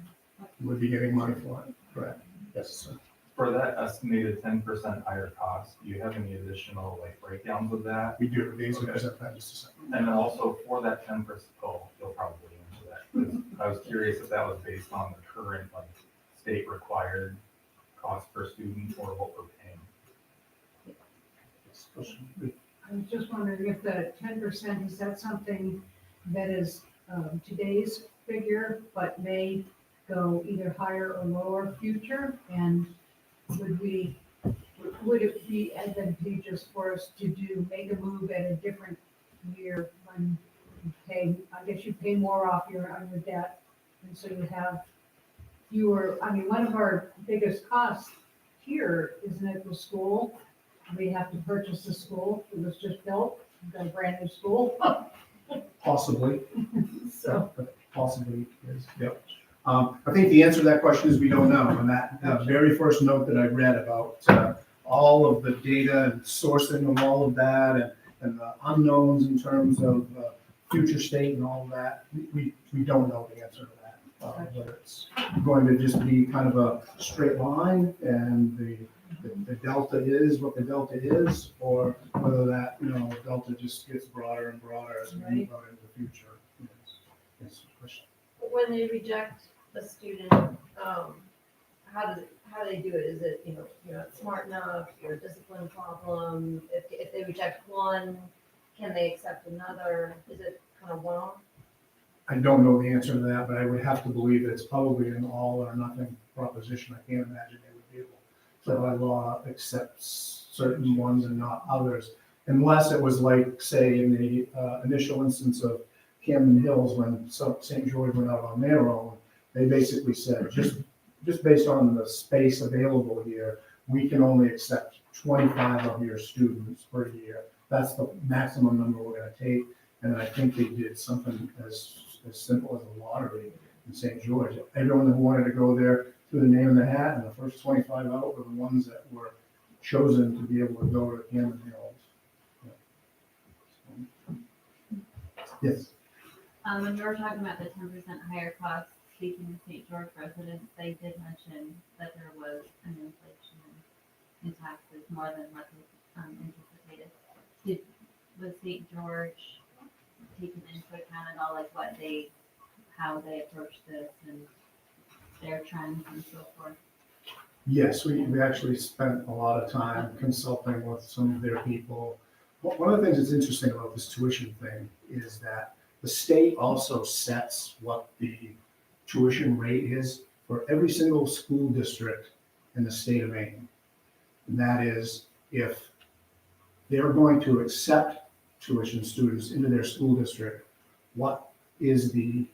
Would be getting money for it, correct? Yes, sir. For that estimated 10% higher cost, do you have any additional like breakdowns of that? We do, these are Okay. present that just a second. And then also for that 10%, oh, you'll probably answer that. 'Cause I was curious if that was based on the current like state required cost per student or what we're paying. I was just wondering if the 10%, is that something that is today's figure, but may go either higher or lower future? And would it be advantageous for us to make a move at a different year when you pay, I guess you pay more off on your debt, and so you have fewer, I mean, one of our biggest costs here, isn't it, the school? We have to purchase the school, it was just built, we've got a brand new school, Possibly, so. possibly is, yep. I think the answer to that question is we don't know, and that very first note that I read about all of the data and sourcing of all of that and the unknowns in terms of future state and all of that, we don't know the answer to that. Whether it's going to just be kind of a straight line and the delta is what the delta is, or whether that, you know, delta just gets broader and broader as we move out into the future. Yes, question. When they reject a student, how do they do it? Is it, you're not smart enough, you're a discipline problem? If they reject one, can they accept another? Is it kind of one-off? I don't know the answer to that, but I would have to believe that it's probably an all or nothing proposition. I can't imagine they would be able to, by law, accept certain ones and not others. Unless it was like, say, in the initial instance of Camden Hills, when St. George went out on their own, they basically said, just based on the space available here, we can only accept 25 of your students per year. That's the maximum number we're gonna take. And I think they did something as simple as a lottery in St. George. Everyone who wanted to go there threw the name in the hat, and the first 25 out were the ones that were chosen to be able to go to Camden Hills. Yeah. Yes. When you were talking about the 10% higher cost, speaking to St. George residents, they did mention that there was an inflation in taxes more than what was anticipated. Was St. George taken into account at all, like how they approach this and their trends and so forth? Yes, we actually spent a lot of time consulting with some of their people. One of the things that's interesting about this tuition thing is that the state also sets what the tuition rate is for every single school district in the state of Maine. And that is, if they're going to accept tuition students into their school district, what is the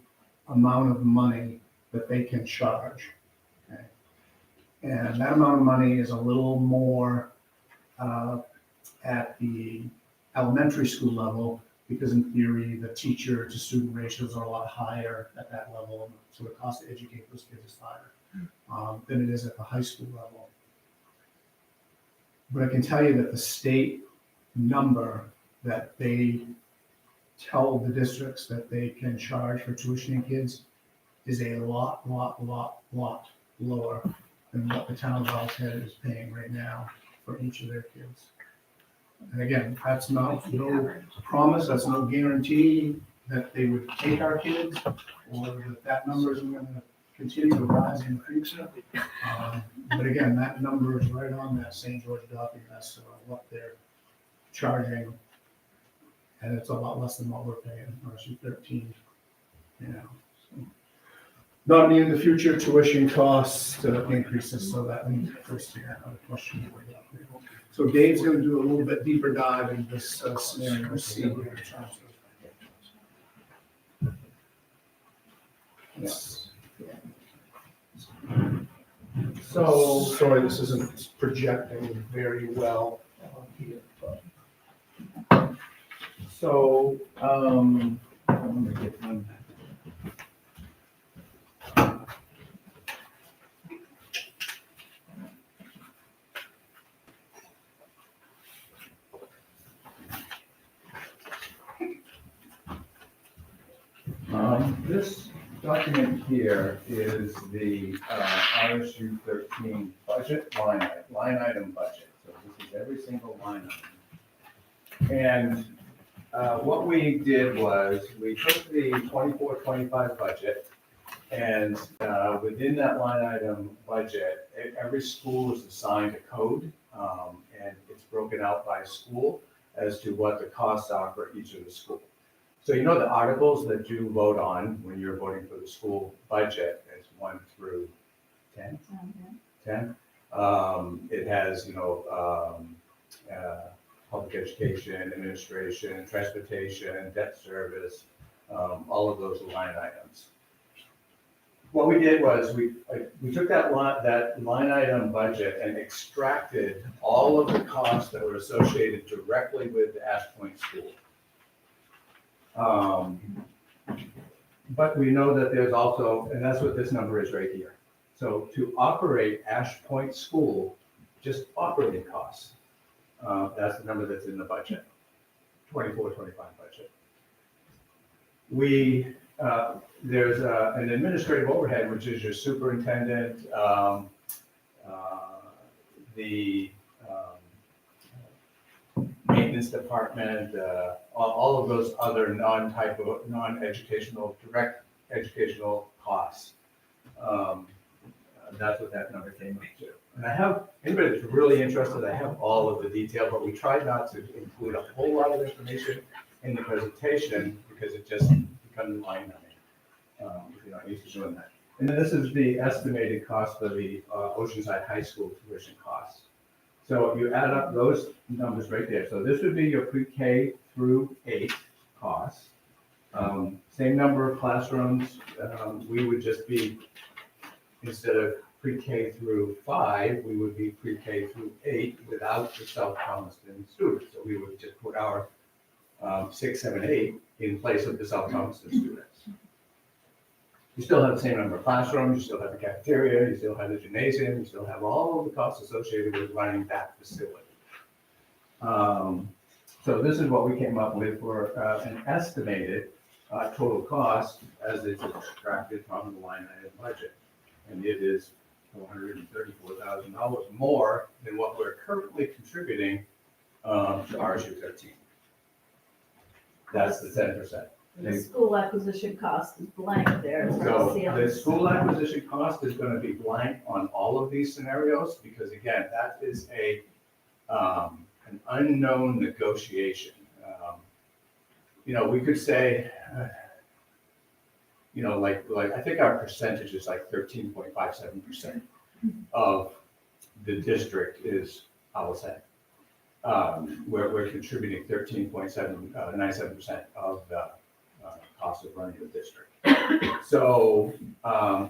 amount of money that they can charge. Okay? And that amount of money is a little more at the elementary school level, because in theory, the teacher to student ratios are a lot higher at that level, so the cost to educate those kids is higher than it is at the high school level. But I can tell you that the state number that they tell the districts that they can charge for tuitioning kids is a lot lower than what the town of Owl's Head is paying right now for each of their kids. And again, that's not, no promise, that's no guarantee that they would take our kids, or that that number is gonna continue to rise in the future. But again, that number is right on that St. George document as to what they're charging. And it's a lot less than what we're paying, RSU 13, you know. So, not in the future tuition costs increases, so that we first question. So Dave's gonna do a little bit deeper dive in this scenario. See here in terms of- Yes. So, sorry, this isn't projecting very well here, but. So, I'm gonna get one. This document here is the RSU 13 budget line item budget. So this is every single line item. And what we did was we took the 24-25 budget, and within that line item budget, every school is assigned a code, and it's broken out by school as to what the costs are for each of the schools. So you know the articles that you vote on when you're voting for the school budget is 1 through 10? 10? It has, public education, administration, transportation, debt service, all of those line items. What we did was we took that line item budget and extracted all of the costs that were associated directly with the Ash Point School. But we know that there's also, and that's what this number is right here. So to operate Ash Point School, just operating costs, that's the number that's in the budget, 24-25 budget. There's an administrative overhead, which is your superintendent, the maintenance department, all of those other non-educational, direct educational costs. That's what that number came up to. And I have, anybody that's really interested, I have all of the detail, but we tried not to include a whole lot of information in the presentation because it just becomes mind-numbing if you're not used to doing that. And then this is the estimated cost for the Oceanside High School tuition costs. So you add up those numbers right there. So this would be your pre-K through 8 costs. Same number of classrooms. We would just be, instead of pre-K through 5, we would be pre-K through 8 without the South Thomaston students. So we would just put our 6, 7, 8 in place of the South Thomaston students. You still have the same number of classrooms, you still have the cafeteria, you still have the gymnasium, you still have all of the costs associated with running that facility. So this is what we came up with for an estimated total cost as it's extracted from the line item budget. And it is $434,000 more than what we're currently contributing to RSU 13. That's the 10%. The school acquisition cost is blank there. So the school acquisition cost is gonna be blank on all of these scenarios, because again, that is an unknown negotiation. We could say, like I think our percentage is like 13.57% of the district is Owl's Head. We're contributing 13.97% of the cost of running the district. So,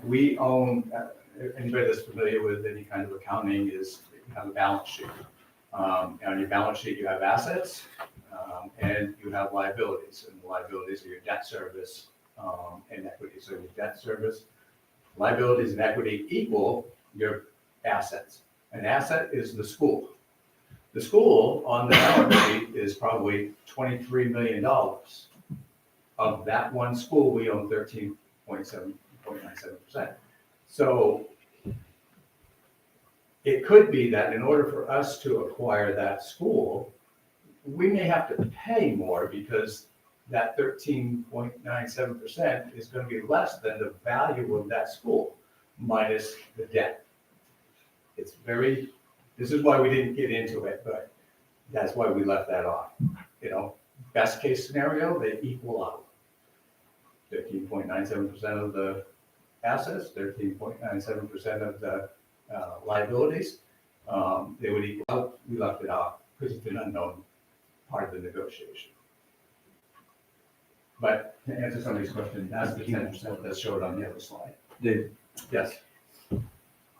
we own, anybody that's familiar with any kind of accounting is, you have a balance sheet. And on your balance sheet, you have assets, and you have liabilities, and the liabilities are your debt service, and equity. So your debt service, liabilities and equity equal your assets. An asset is the school. The school on the balance sheet is probably $23 million. Of that one school, we own 13.97%. So it could be that in order for us to acquire that school, we may have to pay more because that 13.97% is going to be less than the value of that school minus the debt. It's very, this is why we didn't get into it, but that's why we left that off. You know, best case scenario, they equal out. 13.97% of the assets, 13.97% of the liabilities, they would equal out. We left it off because it's an unknown part of the negotiation. But to answer somebody's question, that's the 10% that's showed on the other slide. Yes.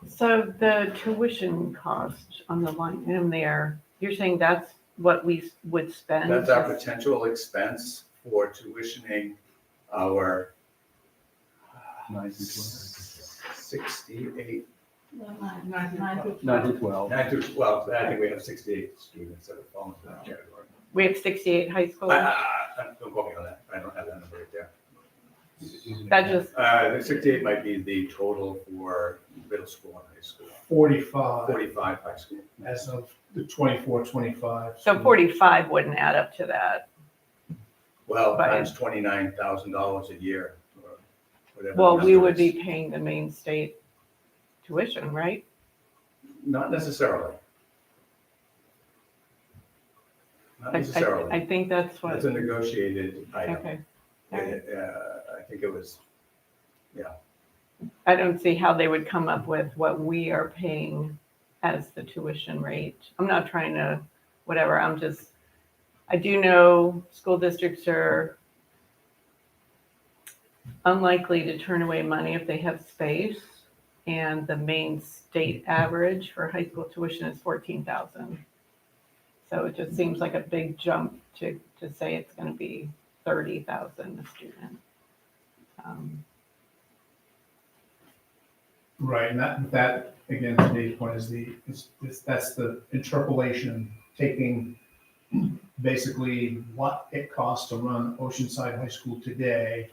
So the tuition cost on the line item there, you're saying that's what we would spend? That's our potential expense for tuitioning our 68, 9 through 12. 9 to 12. 9 to 12, I think we have 68 students that have fallen into that category. We have 68 high school? Don't quote me on that, I don't have that number right there. That just, The 68 might be the total for middle school and high school, 45 45 high school. as of the 24-25. so 45 wouldn't add up to that. Well, Right. times $29,000 a year, or whatever. Well, the we number would is. be paying the main state tuition, right? Not necessarily. Not necessarily. I think that's what, That's a negotiated item. okay. I think it was, I don't see how they would come up with what we are paying as the tuition rate. I'm not trying to, whatever, I do know school districts are unlikely to turn away money if they have space. And the main state average for high school tuition is 14,000. So it just seems like a big jump to say it's going to be 30,000 a student. Right, and that again, to Dave's point, that's the interpolation, taking basically what it costs to run Oceanside High School today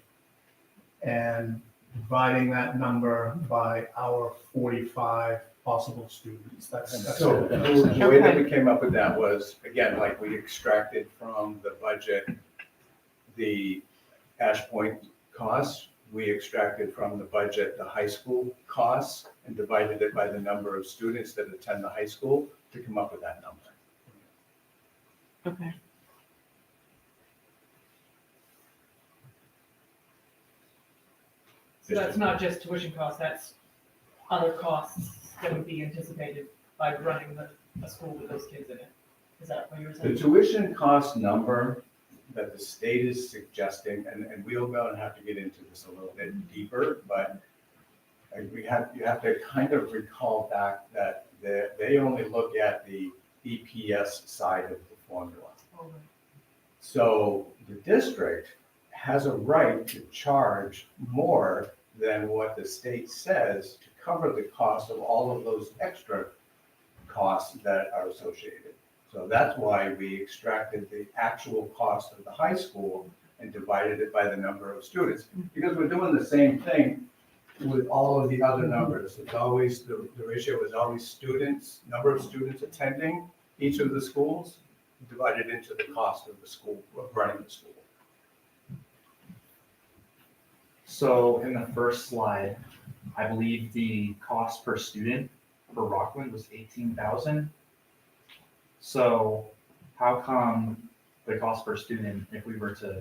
and dividing that number by our 45 possible students. That's so the way that we came up with that was, again, like we extracted from the budget, the Ash Point costs, we extracted from the budget the high school costs and divided it by the number of students that attend the high school to come up with that number. Okay. So that's not just tuition costs, that's other costs that would be anticipated by running a school with those kids in it. Is that what you were The saying? tuition cost number that the state is suggesting, and we'll go and have to get into this a little bit deeper, but you have to kind of recall back that they only look at the EPS side of the formula. So the district has a right to charge more than what the state says to cover the cost of all of those extra costs that are associated. So that's why we extracted the actual cost of the high school and divided it by the number of students. Because we're doing the same thing with all of the other numbers. It's always, the ratio is always students, number of students attending each of the schools, divided into the cost of the school, of running the school. So in the first slide, I believe the cost per student for Rockland was 18,000. So how come the cost per student, if we were to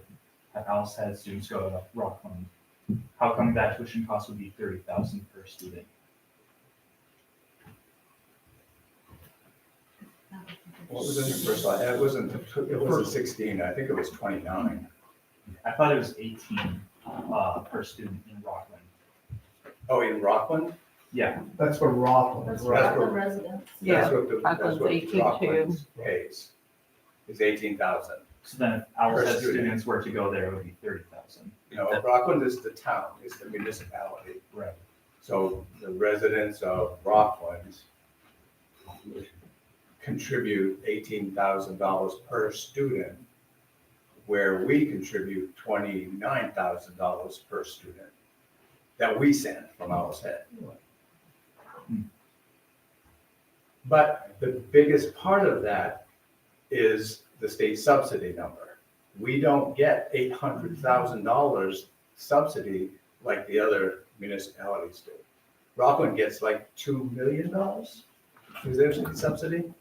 have Alice had students go to Rockland, how come that tuition cost would be 30,000 per student? What was in the first slide? It wasn't 16, I think it was 29. I thought it was 18 per student in Rockland. Oh, in Rockland? Yeah, That's for Rockland. That's Right. for the residents. Yeah, That's what the, that's Rockland's what 18,200. Rockland pays, is 18,000. so then if Owl's Head student. students were to go there, it would be 30,000. No, Rockland is the town, is the municipality. Right. So the residents of Rockland contribute $18,000 per student, where we contribute $29,000 per student that we send from Owl's Head. But the biggest part of that is the state subsidy number. We don't get $800,000 subsidy like the other municipalities do. Rockland gets like $2 million. Is there any subsidy?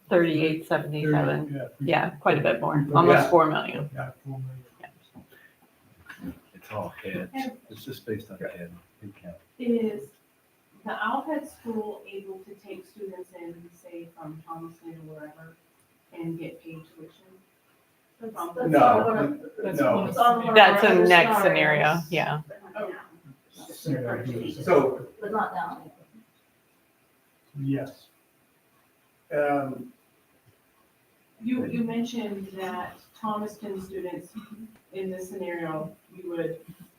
3877, Yeah. yeah, quite a bit more, almost Yeah. 4 million. Yeah, 4 million. It's all heads. It's just based on head count. Is the Owlhead School able to take students in, say, from Thomaston or wherever, and get paid tuition? That's From- on No, one of- no. it's on one of That's our a other next scenario, scenarios. yeah. So, But not now. Yes. You mentioned that Thomaston students, in this scenario,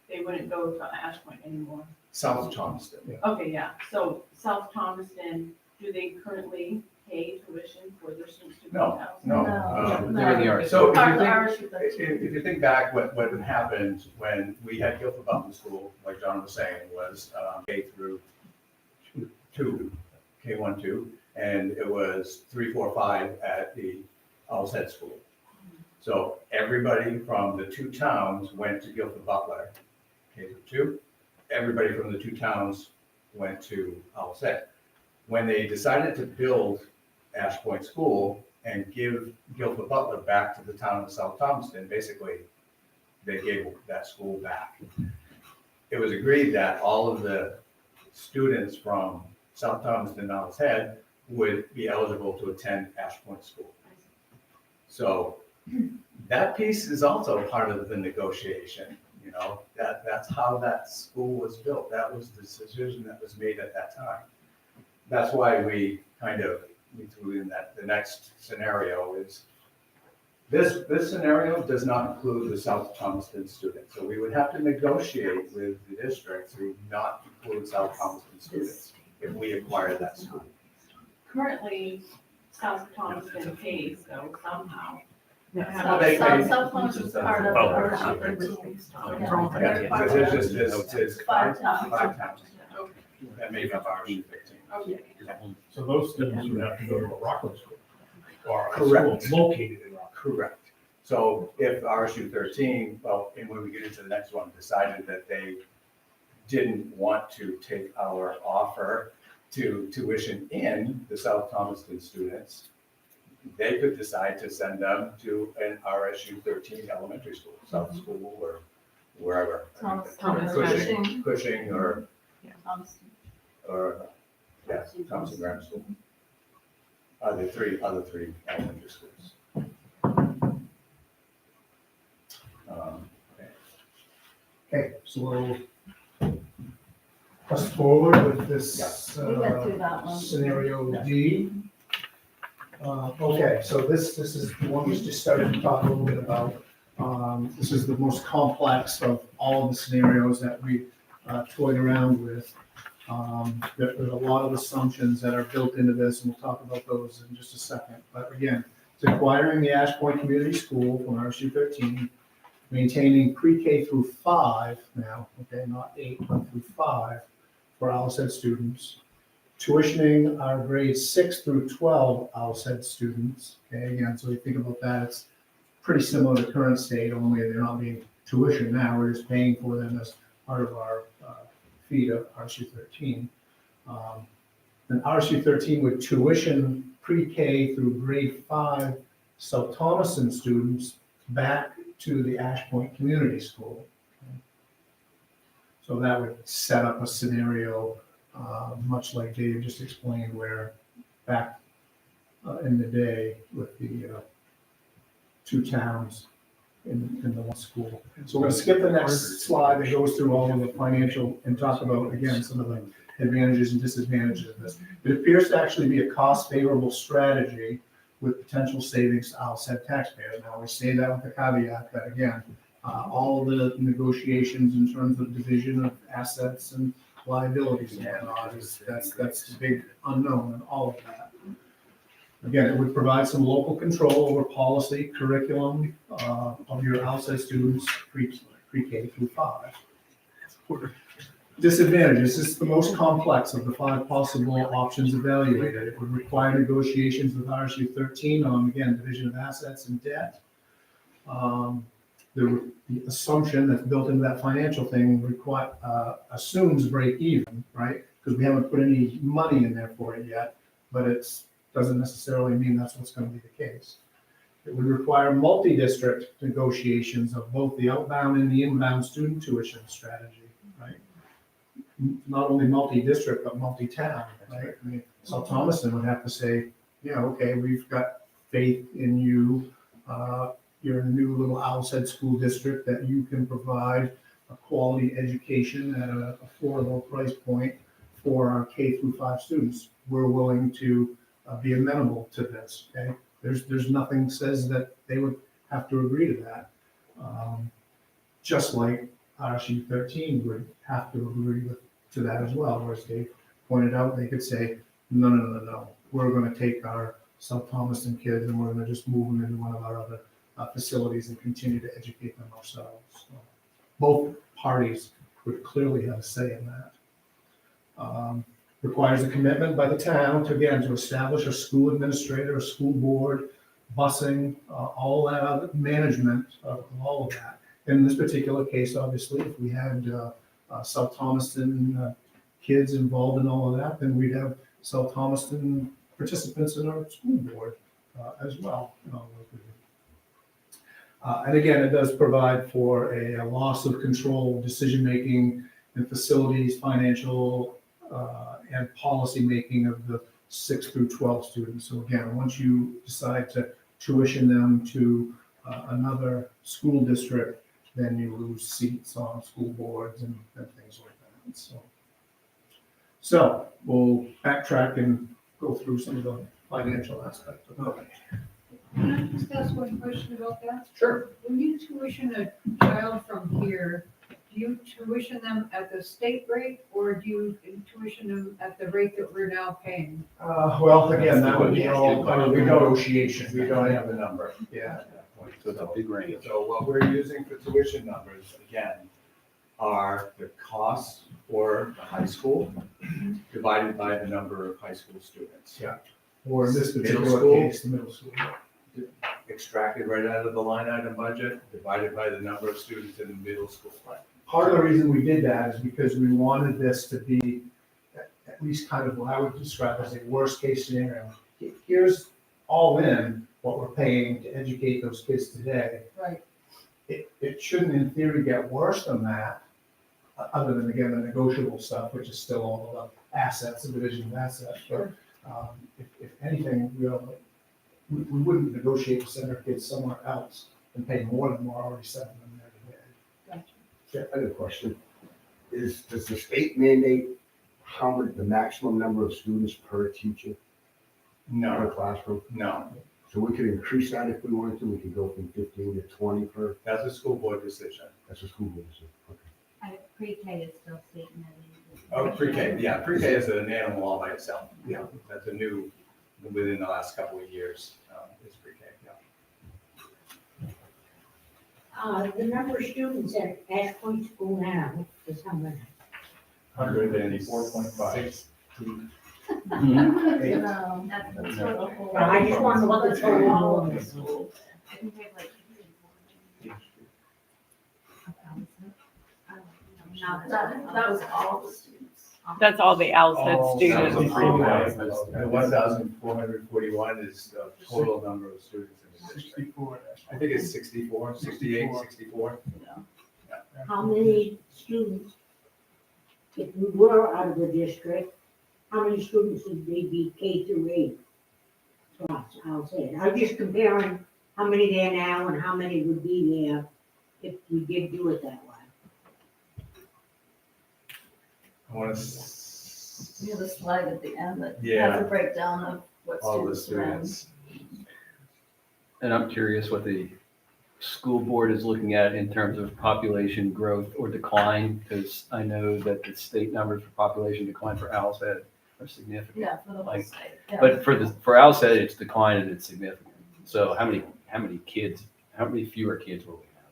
they wouldn't go to Ash Point anymore. South Thomaston. Okay, yeah, so South Thomaston, do they currently pay tuition for their students to go No, to? no. No. They're in the arts. So if Part you of the think, RSU if you think back, what happened when we had Guilford Button School, like John was saying, was K through 2, K1, 2, and it was 3, 4, 5 at the Owl's Head School. So everybody from the two towns went to Guilford Butler, K through 2. Everybody from the two towns went to Owl's Head. When they decided to build Ash Point School and give Guilford Butler back to the town of South Thomaston, basically, they gave that school back. It was agreed that all of the students from South Thomaston and Owl's Head would be eligible to attend Ash Point School. So that piece is also part of the negotiation, you know, that's how that school was built. That was the decision that was made at that time. That's why we threw in that the next scenario is this scenario does not include the South Thomaston students. So we would have to negotiate with the district to not include South Thomaston students if we acquire that school. Currently, South Thomaston pays, though, somehow. South Thomaston is part of the RSU. Yeah, because it's Five towns. Five towns that make up RSU 15. Okay. So those students would have to go to a Rockland school. Or a Correct. school located in Rockland. Correct. So if RSU 13, well, and when we get into the next one, decided that they didn't want to take our offer to tuition in the South Thomaston students, they could decide to send them to an RSU 13 elementary school, South School or wherever. Thomas- Cushing or, Thomaston. yeah, Thompson Grammar School. Other three elementary schools. Okay. Okay, so we'll press forward with this We went through that one. scenario D. Okay, so this is the one we just started to talk a little bit about. This is the most complex of all of the scenarios that we toyed around with. There's a lot of assumptions that are built into this, and we'll talk about those in just a second. But again, it's acquiring the Ash Point Community School from RSU 13, maintaining pre-K through 5 now, okay, not 8, but through 5 for Owl's Head students. Tuitioning our grades 6 through 12 Owl's Head students, okay, again, so you think about that, it's pretty similar to current state, only they're not being tuitioned now, we're just paying for them as part of our fee to RSU 13. Then RSU 13 would tuition pre-K through grade 5 South Thomaston students back to the Ash Point Community School. Okay. So that would set up a scenario, much like Dave just explained, where back in the day with the two towns, in the one school. So we're gonna skip the next slide that goes through all of the financial and talk about, again, some of the advantages and disadvantages of this. It appears to actually be a cost favorable strategy with potential savings to LSAT taxpayers. Now, we say that with the caveat that, again, all of the negotiations in terms of division of assets and liabilities and whatnot, that's the big unknown in all of that. Again, it would provide some local control over policy, curriculum, of your LSAT students, pre-K through 5. Disadvantages, this is the most complex of the 5 possible options evaluated. It would require negotiations with RSU 13 on, again, division of assets and debt. The assumption that's built into that financial thing assumes break even, right? Because we haven't put any money in there for it yet, but it's doesn't necessarily mean that's what's going to be the case. It would require multi-district negotiations of both the outbound and the inbound student tuition strategy, right? Not only multi-district, but multi-town, right? I mean, South Thomaston would have to say, yeah, okay, we've got faith in you. You're a new little LSAT school district that you can provide a quality education at an affordable price point for our K through 5 students. We're willing to be amenable to this, okay? There's nothing says that they would have to agree to that. Just like RSU 13 would have to agree to that as well, whereas Dave pointed out, they could say, no, we're gonna take our South Thomaston kids and we're gonna just move them into one of our other facilities and continue to educate them ourselves. So both parties would clearly have a say in that. Requires a commitment by the town to, again, to establish a school administrator, a school board, busing, all that other management of all of that. In this particular case, obviously, if we had South Thomaston kids involved in all of that, then we'd have South Thomaston participants in our school board as well. And again, it does provide for a loss of control, decision-making in facilities, financial, and policy making of the 6 through 12 students. So again, once you decide to tuition them to another school district, then you lose seats on school boards and things like that. So we'll backtrack and go through some of the financial aspects of it. Can I just ask one question about that? Sure. When you tuition a child from here, do you tuition them at the state rate or do you tuition them at the rate that we're now paying? Well, again, that would be all part of the negotiation. We don't have a number. Yeah. At that point. So it's a big range. So what we're using for tuition numbers, again, are the costs for the high school divided by the number of high school students. Yeah. Or in this Middle particular school? case, the middle school. Extracted right out of the line item budget, divided by the number of students in the middle school. Part of the reason we did that is because we wanted this to be at least kind of what I would describe as a worst case scenario. Here's all in what we're paying to educate those kids today. Right. It shouldn't in theory get worse than that, other than again, the negotiable stuff, which is still all the assets, the division of assets. But if anything, we wouldn't negotiate to send our kids somewhere else and pay more than we're already sending them there today. Gotcha. I have a question. Does the state mandate how much, the maximum number of students per teacher per No, classroom? no, So we could increase that if we wanted to, we could go from 15 to 20 per, that's a school board decision. that's a school board decision. Okay. Pre-K is still state mandated. Oh, pre-K, yeah, pre-K is an animal all by itself. Yeah, that's a new, within the last couple of years, is pre-K, yeah. The number of students at Ash Point School now is how many? 104.5. That's the total. I just want to know what the total I is. think we have like. That was all the students. That's all the LSAT students. And 1,441 is the total number of students in the district. 64. I think it's 64, 68, 64. How many students, if we were out of the district, how many students would they be K through 8 class? I'll say it. I'm just comparing how many there now and how many would be there if we did do it that way? I want We have a slide at the end that Yeah. has a breakdown of what all the students are in. students. And I'm curious what the school board is looking at in terms of population growth or decline, because I know that the state numbers for population decline for Owl's Head are significant. Yeah, for the whole Like, state. Yeah. But for Owl's Head, it's declined and it's significant. So how many kids, how many fewer kids will we have?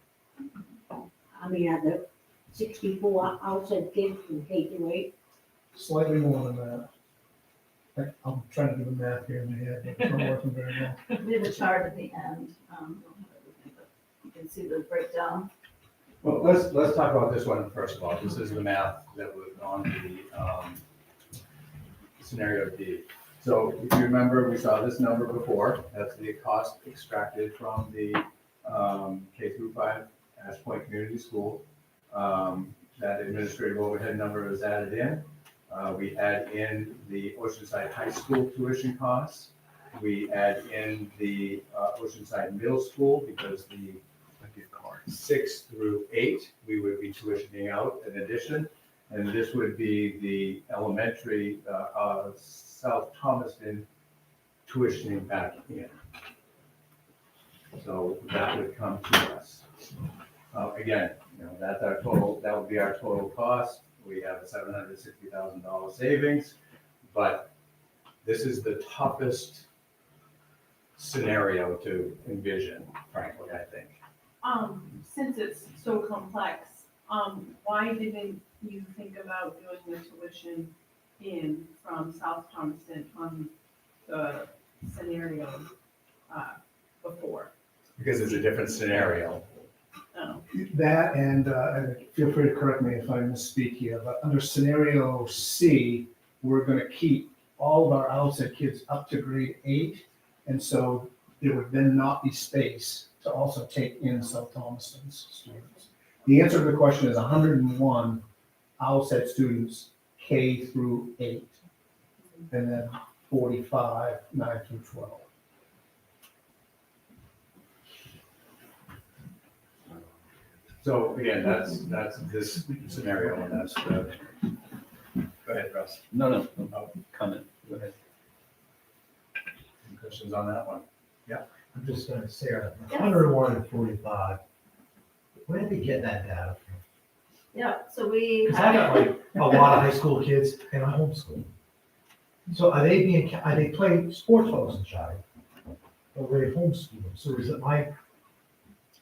I mean, are the 64 outside kids from K to 8? Slightly more than that. I'm trying to do the math here in my head, but it's not working very well. We have a chart at the end. Don't have everything, but you can see the breakdown. Well, let's talk about this one first of all. This is the math that was on the scenario D. So if you remember, we saw this number before. That's the cost extracted from the K through 5 Ash Point Community School. That administrative overhead number is added in. We add in the Oceanside High School tuition costs. We add in the Oceanside Middle School because the 6 through 8, we would be tuitioning out in addition. And this would be the elementary South Thomaston tuitioning back in. So that would come to us. Again, that's our total, that would be our total cost. We have a $760,000 savings, but this is the toughest scenario to envision, frankly, I think. Since it's so complex, why didn't you think about doing the tuition in from South Thompson on the scenario, before? Because it's a different scenario. Oh. That and feel free to correct me if I misspeak here, but under scenario C, we're gonna keep all of our outside kids up to grade 8. And so there would then not be space to also take in South Thomaston's students. The answer to the question is 101 outside students K through 8, and then 45, 9 through 12. So again, that's this scenario, and that's the, go ahead, Russ. No, comment, go ahead. Any questions on that one? I'm just gonna say, 101 and 45, where did they get that data from? Yeah, so we. Because I got like a lot of high school kids and I homeschool. So are they playing sports while I was in child? Or were they homeschooling? So is it my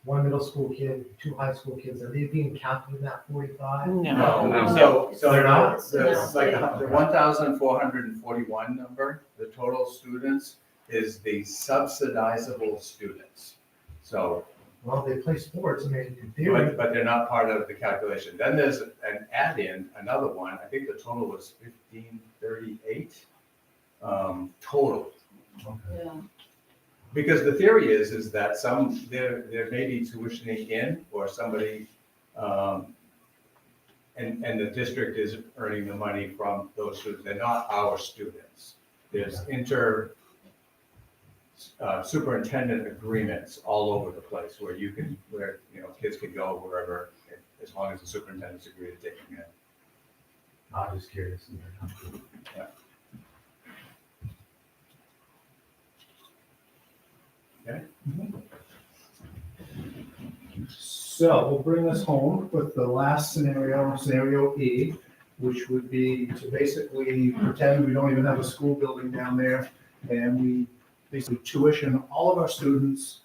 one middle school kid, 2 high school kids, are they being counted in that 45? No, so They're not? the, like the 1,441 number, the total students is the subsidizable students. So, Well, they play sports, I mean, in theory. but they're not part of the calculation. Then there's an add-in, another one, I think the total was 1,538, total. Yeah. Because the theory is that there may be tuitioning in, or somebody, and the district is earning the money from those students. They're not our students. There's superintendent agreements all over the place where kids can go wherever, as long as the superintendents agree to take them in. I'm just curious. Yeah. Okay. So we'll bring us home with the last scenario, scenario E, which would be to basically pretend we don't even have a school building down there, and we basically tuition all of our students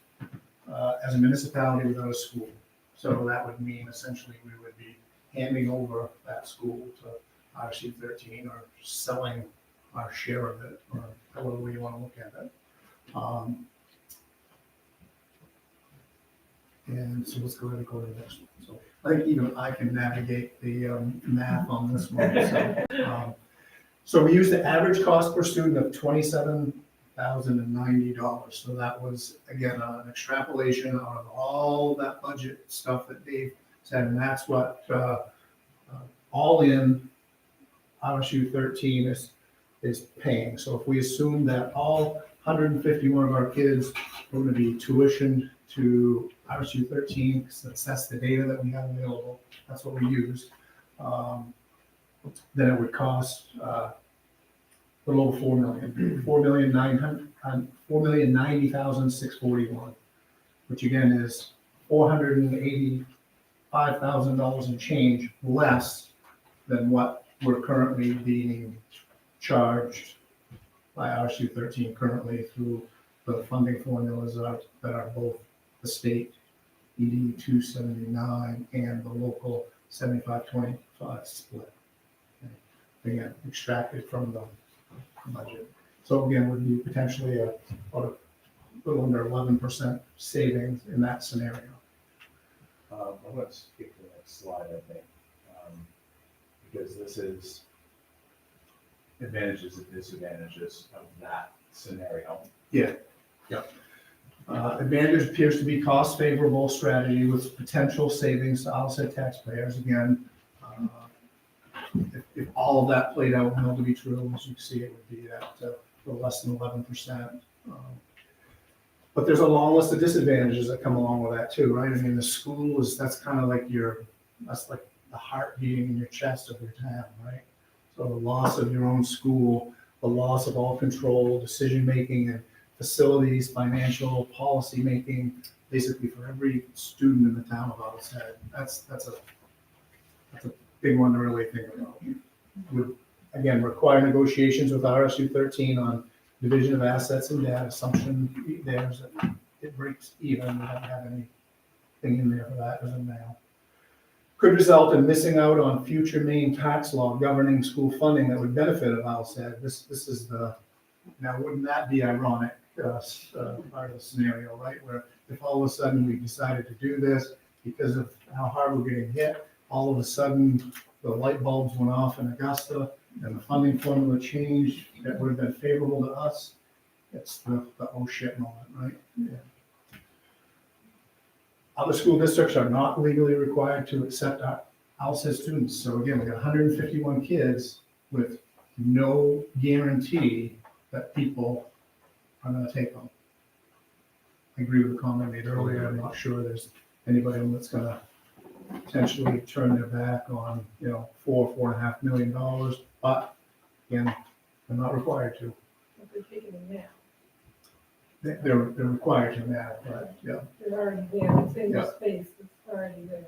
as a municipality without a school. So that would mean essentially we would be handing over that school to RSU 13 or selling our share of it, or however way you want to look at it. And so let's go ahead and go to the next one. So I think even I can navigate the math on this one. So we used the average cost per student of $27,090. So that was, again, an extrapolation out of all that budget stuff that Dave said. And that's what all in RSU 13 is paying. So if we assume that all 151 of our kids are going to be tuitioned to RSU 13, because that's the data that we have available. That's what we use. Then it would cost a little over 4 million, 4,090,641, which again is $485,000 and change less than what we're currently being charged by RSU 13 currently through the funding formulas that are both the state ED 279 and the local 75-25 split. Again, extracted from the budget. So again, would be potentially a little under 11% savings in that scenario. I'm going to skip to the next slide, I think, because this is advantages and disadvantages of that scenario. Yeah. Yep. Advantage appears to be cost favorable strategy with potential savings to offset taxpayers. Again, if all of that played out and held to be true, as you can see, it would be at less than 11%. But there's a long list of disadvantages that come along with that too, right? I mean, the school that's kind of like that's like the heart beating in your chest of your town, right? So the loss of your own school, the loss of all control, decision-making and facilities, financial, policy-making, basically for every student in the town of Outset. That's a big one to really think about. Would, again, require negotiations with RSU 13 on division of assets and debt. Assumption there is that it breaks even. We don't have anything in there for that as of now. Could result in missing out on future Maine tax law governing school funding that would benefit of Outset. This is now wouldn't that be ironic, part of the scenario, right? Where if all of a sudden we decided to do this because of how hard we're getting hit, all of a sudden the light bulbs went off in Augusta and the funding formula changed that would have been favorable to us. It's the oh shit moment, right? Yeah. Other school districts are not legally required to accept Outset students. So again, we got 151 kids with no guarantee that people are going to take them. I agree with the comment made earlier. I'm not sure there's anybody that's going to potentially turn their back on, $4.5 million. But again, they're not required to. They're taking them now. They're required to now, but yeah. They're already there. It's in the Yeah. space. It's already there.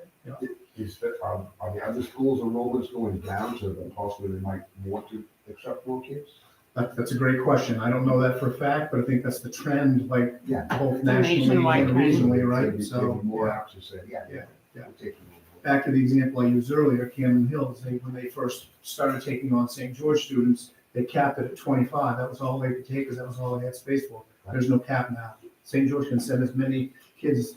Are the other schools' enrollments going down so that possibly they might want to accept more kids? That's a great question. I don't know that for a fact, but I think that's the trend, like Yeah. both a nationally nationwide and trend. regionally, right? Maybe So, more yeah. apt to say, yeah. Yeah. we'll take them. Back to the example I used earlier, Camden Hills, when they first started taking on St. George students, they capped it at 25. That was all they could take because that was all they had space for. There's no cap now. St. George can send as many kids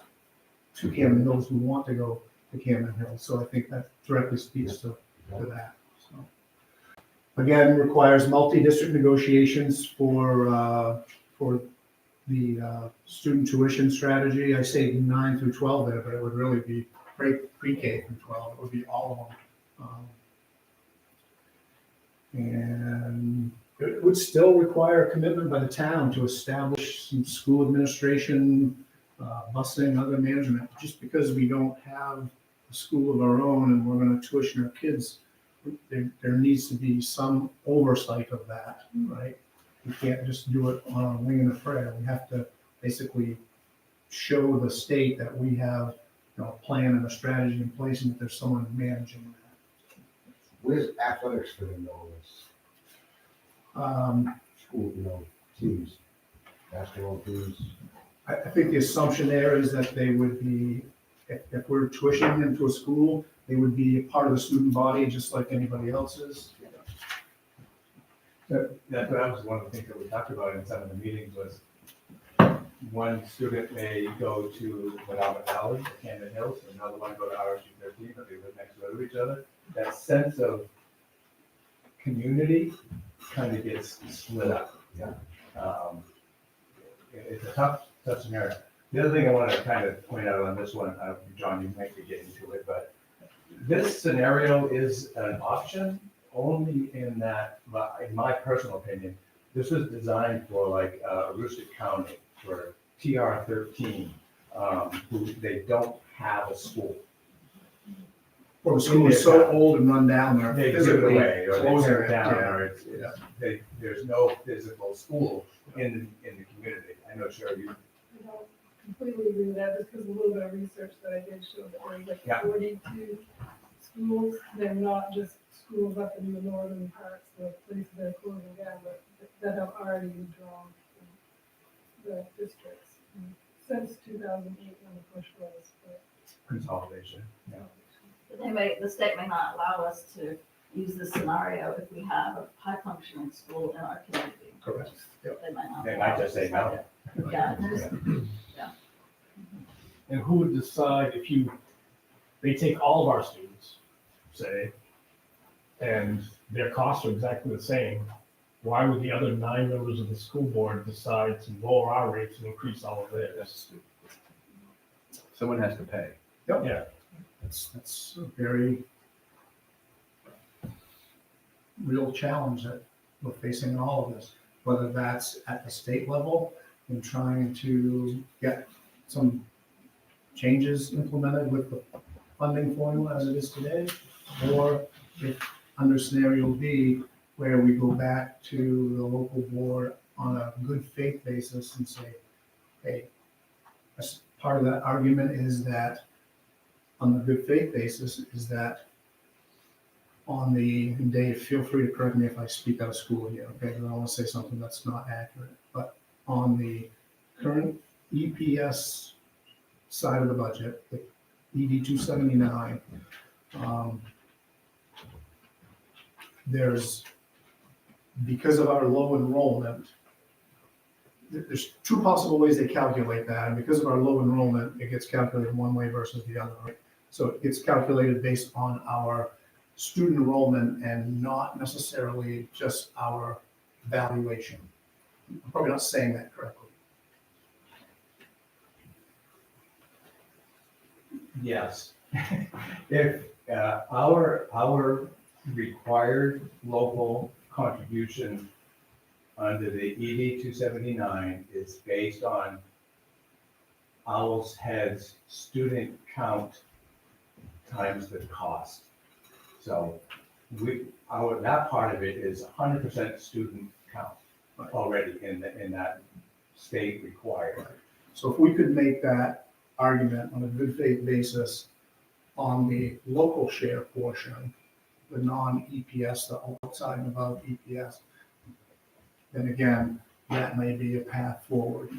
to Camden Hills who want to go to Camden Hills. So I think that directly speaks to that. So, again, requires multi-district negotiations for the student tuition strategy. I say 9 through 12 there, but it would really be pre-K through 12. It would be all of them. And it would still require a commitment by the town to establish some school administration, busing, other management. Just because we don't have a school of our own and we're going to tuition our kids, there needs to be some oversight of that, right? We can't just do it on a wing and a prayer. We have to basically show the state that we have a plan and a strategy in place and that there's someone managing that. Where's athletics fit in all this? School, teams, basketball teams. I think the assumption there is that they would be, if we're tuitioning them to a school, they would be a part of the student body just like anybody else is. That was one of the things that we talked about in some of the meetings was one student may go to Menominee Valley or Camden Hills, and another one go to RSU 13, but they live next door to each other. That sense of community kind of gets split up. Yeah. It's a tough scenario. The other thing I want to kind of point out on this one, John, you might be getting to it, but this scenario is an option only in that, in my personal opinion, This was designed for like Aroostook County, for TR 13, who they don't have a school. Or the school is so old and run down, they're They give it physically away, or they closing tear it it down, down. or there's no physical school in the community. I know, Cheryl, you, I don't completely agree with that, just because a little bit of research that I did show that there's like Yeah. 42 schools. They're not just schools up in the northern parts, the places they're closing down, but that have already withdrawn from the districts since 2008 when the push was. But consolidation, yeah. But the state may not allow us to use this scenario if we have a high functioning school in our community. Correct. They might not. They might just say no. Yeah, yeah. And who would decide if they take all of our students, say, and their costs are exactly the same, why would the other 9 members of the school board decide to lower our rates and increase all of theirs? Someone has to pay. Yeah. That's a very real challenge that we're facing in all of this, whether that's at the state level in trying to get some changes implemented with the funding formula as it is today, or if under scenario B, where we go back to the local board on a good faith basis and say, hey, as part of that argument is that on the good faith basis is that on the, and Dave, feel free to correct me if I speak out of school here, okay? Because I don't want to say something that's not accurate. But on the current EPS side of the budget, the ED 279, there's, because of our low enrollment, there's 2 possible ways they calculate that. And because of our low enrollment, it gets calculated one way versus the other, right? So it gets calculated based on our student enrollment and not necessarily just our valuation. I'm probably not saying that correctly. Yes. If our required local contribution under the ED 279 is based on Owl's Head's student count times the cost. So that part of it is 100% student count already in that state required. So if we could make that argument on a good faith basis on the local share portion, the non-EPS, the outside and above EPS, then again, that may be a path forward.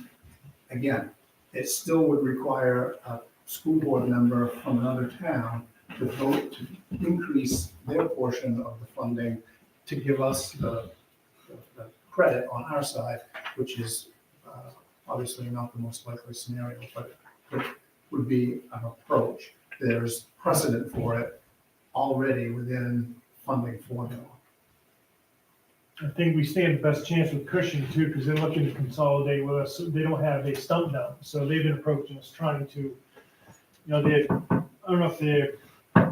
Again, it still would require a school board member from another town to vote to increase their portion of the funding to give us the credit on our side, which is obviously not the most likely scenario, but it would be an approach. There's precedent for it already within funding formula. I think we stand the best chance with Cushing too, because they're looking to consolidate with us. They don't have a stump dump, so they've been approaching us trying to, I don't know if they're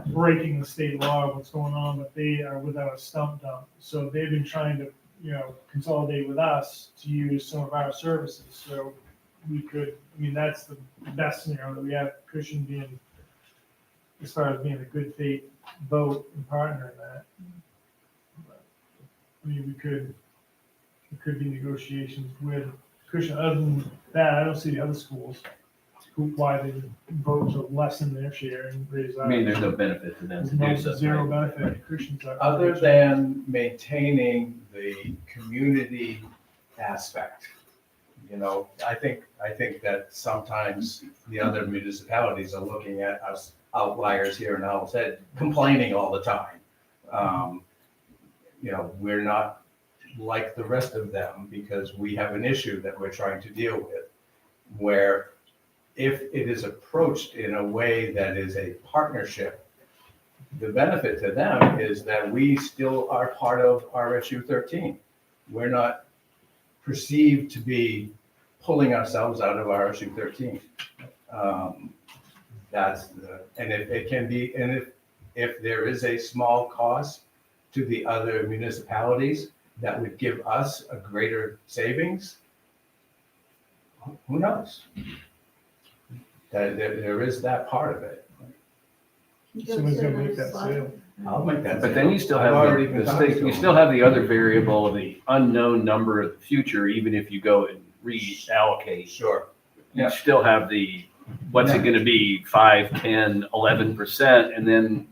breaking the state law or what's going on, but they are without a stump dump. So they've been trying to, consolidate with us to use some of our services. So we could, that's the best scenario that we have Cushing being, as far as being a good faith vote and partner in that. We could be negotiations with Cushing. Other than that, I don't see the other schools why they vote to lessen their share and raise ours. I mean, there's no benefit to them to do There's so. no zero benefit to Cushing's. Other than maintaining the community aspect. I think that sometimes the other municipalities are looking at us outliers here in Owl's Head, complaining all the time. We're not like the rest of them because we have an issue that we're trying to deal with, where if it is approached in a way that is a partnership, the benefit to them is that we still are part of RSU 13. We're not perceived to be pulling ourselves out of RSU 13. And if it can be, and if there is a small cost to the other municipalities, that would give us a greater savings, who knows? There is that part of it. Someone's gonna make that sale. I'll make that. But then you still I've have already the been state, talking to you them. still have the other variable of the unknown number of the future, even if you go and reallocate. Sure. You still have the, what's it gonna be, 5, 10, 11%, and then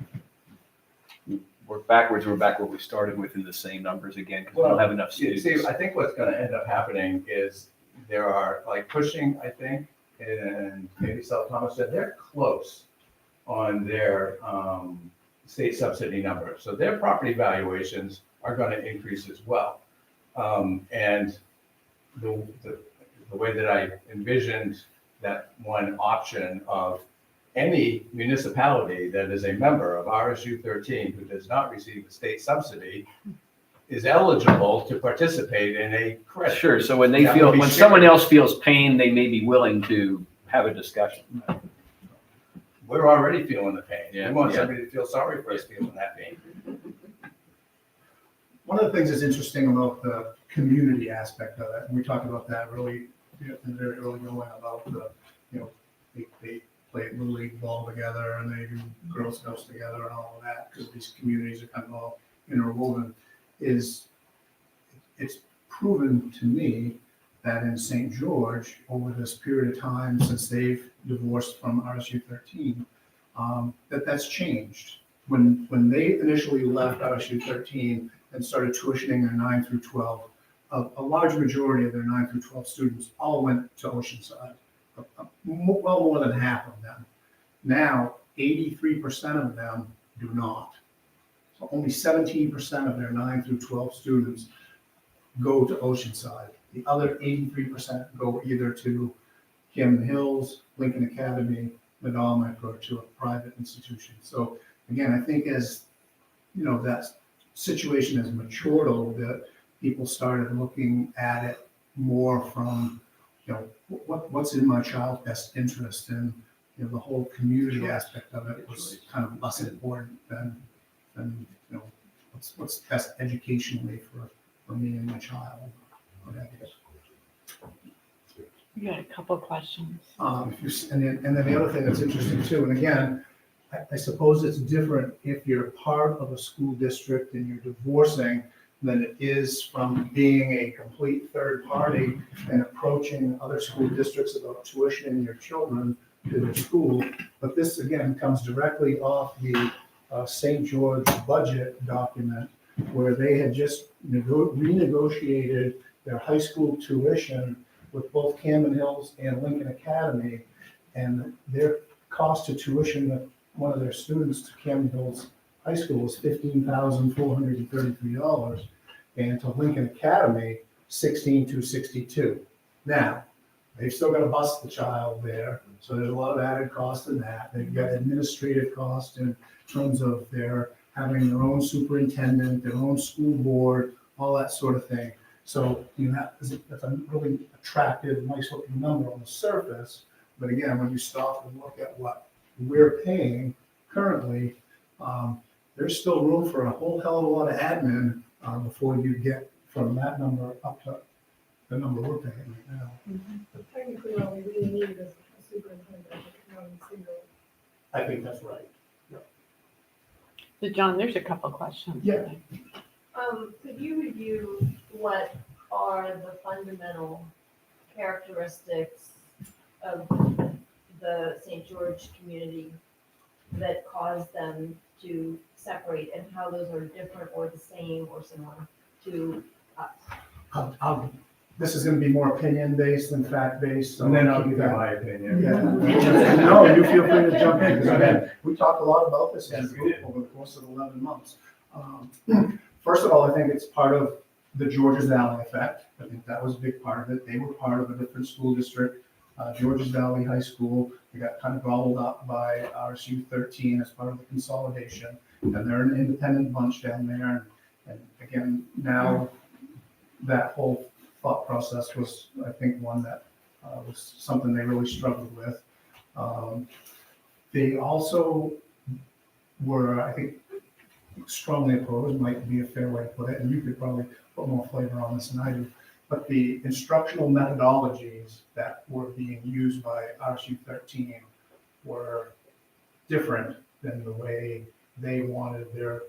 work backwards, we're back where we started with in the same numbers again, because we don't have enough See, students. I think what's gonna end up happening is there are, like Cushing, I think, and maybe South Thomas said, they're close on their state subsidy numbers. So their property valuations are gonna increase as well. And the way that I envisioned that one option of any municipality that is a member of RSU 13 who does not receive a state subsidy is eligible to participate in a credit. Sure, so when they That feel, would be when someone shared. else feels pain, they may be willing to have a discussion. We're already feeling the pain. We Yeah, want yeah. somebody to feel sorry for us feeling that pain. One of the things that's interesting about the community aspect of it, and we talked about that really, very early going about the, they play Little League ball together and they do Girl Scouts together and all of that, because these communities are kind of all interwoven, is it's proven to me that in St. George, over this period of time since they've divorced from RSU 13, that's changed. When they initially left RSU 13 and started tuitioning their 9 through 12, a large majority of their 9 through 12 students all went to Oceanside. Well more than half of them. Now, 83% of them do not. So only 17% of their 9 through 12 students go to Oceanside. The other 83% go either to Camden Hills, Lincoln Academy, Medallic, or to a private institution. So again, I think as, that situation has matured a little bit, people started looking at it more from, what's in my child's best interest, and, the whole community aspect of it was kind of less important than what's best educationally for me and my child. You got a couple questions. And then the other thing that's interesting too, and again, I suppose it's different if you're part of a school district and you're divorcing than it is from being a complete third party and approaching other school districts about tuitioning your children to their school. But this again comes directly off the St. George budget document, where they had just renegotiated their high school tuition with both Camden Hills and Lincoln Academy, and their cost to tuition one of their students to Camden Hills High School was $15,433, and to Lincoln Academy, $16,262. Now, they've still got to bus the child there, so there's a lot of added cost in that. They've got administrative cost in terms of their having their own superintendent, their own school board, all that sort of thing. So, that's a really attractive, nice looking number on the surface. But again, when you stop and look at what we're paying currently, there's still room for a whole hell of a lot of admin before you get from that number up to the number we're paying right now. But technically, all we really need is a superintendent, not a single. I think that's right. So John, there's a couple questions. Yeah. Could you review what are the fundamental characteristics of the St. George community that cause them to separate, and how those are different or the same or similar to us? This is gonna be more opinion based than fact based. And then I'll give you my opinion. Yeah. No, you feel free to jump in, because again, we talked a lot about this as a group over the course of 11 months. First of all, I think it's part of the Georges Valley effect. I think that was a big part of it. They were part of a different school district, Georges Valley High School. They got kind of gobbled up by RSU 13 as part of the consolidation, and they're an independent bunch down there. And again, now that whole thought process was, I think, one that was something they really struggled with. They also were, I think, strongly opposed, might be a fair way to put it, and you could probably put more flavor on this than I do. But the instructional methodologies that were being used by RSU 13 were different than the way they wanted their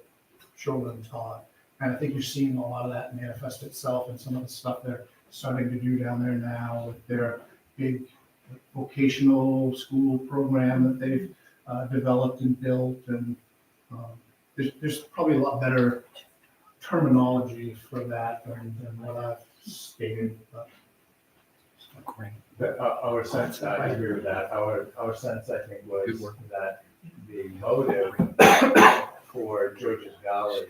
children taught. And I think you're seeing a lot of that manifest itself in some of the stuff they're starting to do down there now with their big vocational school program that they've developed and built. And there's probably a lot better terminology for that than what I've stated. But Our sense, I agree with that. Our sense, I think, was that the motive for George's Valley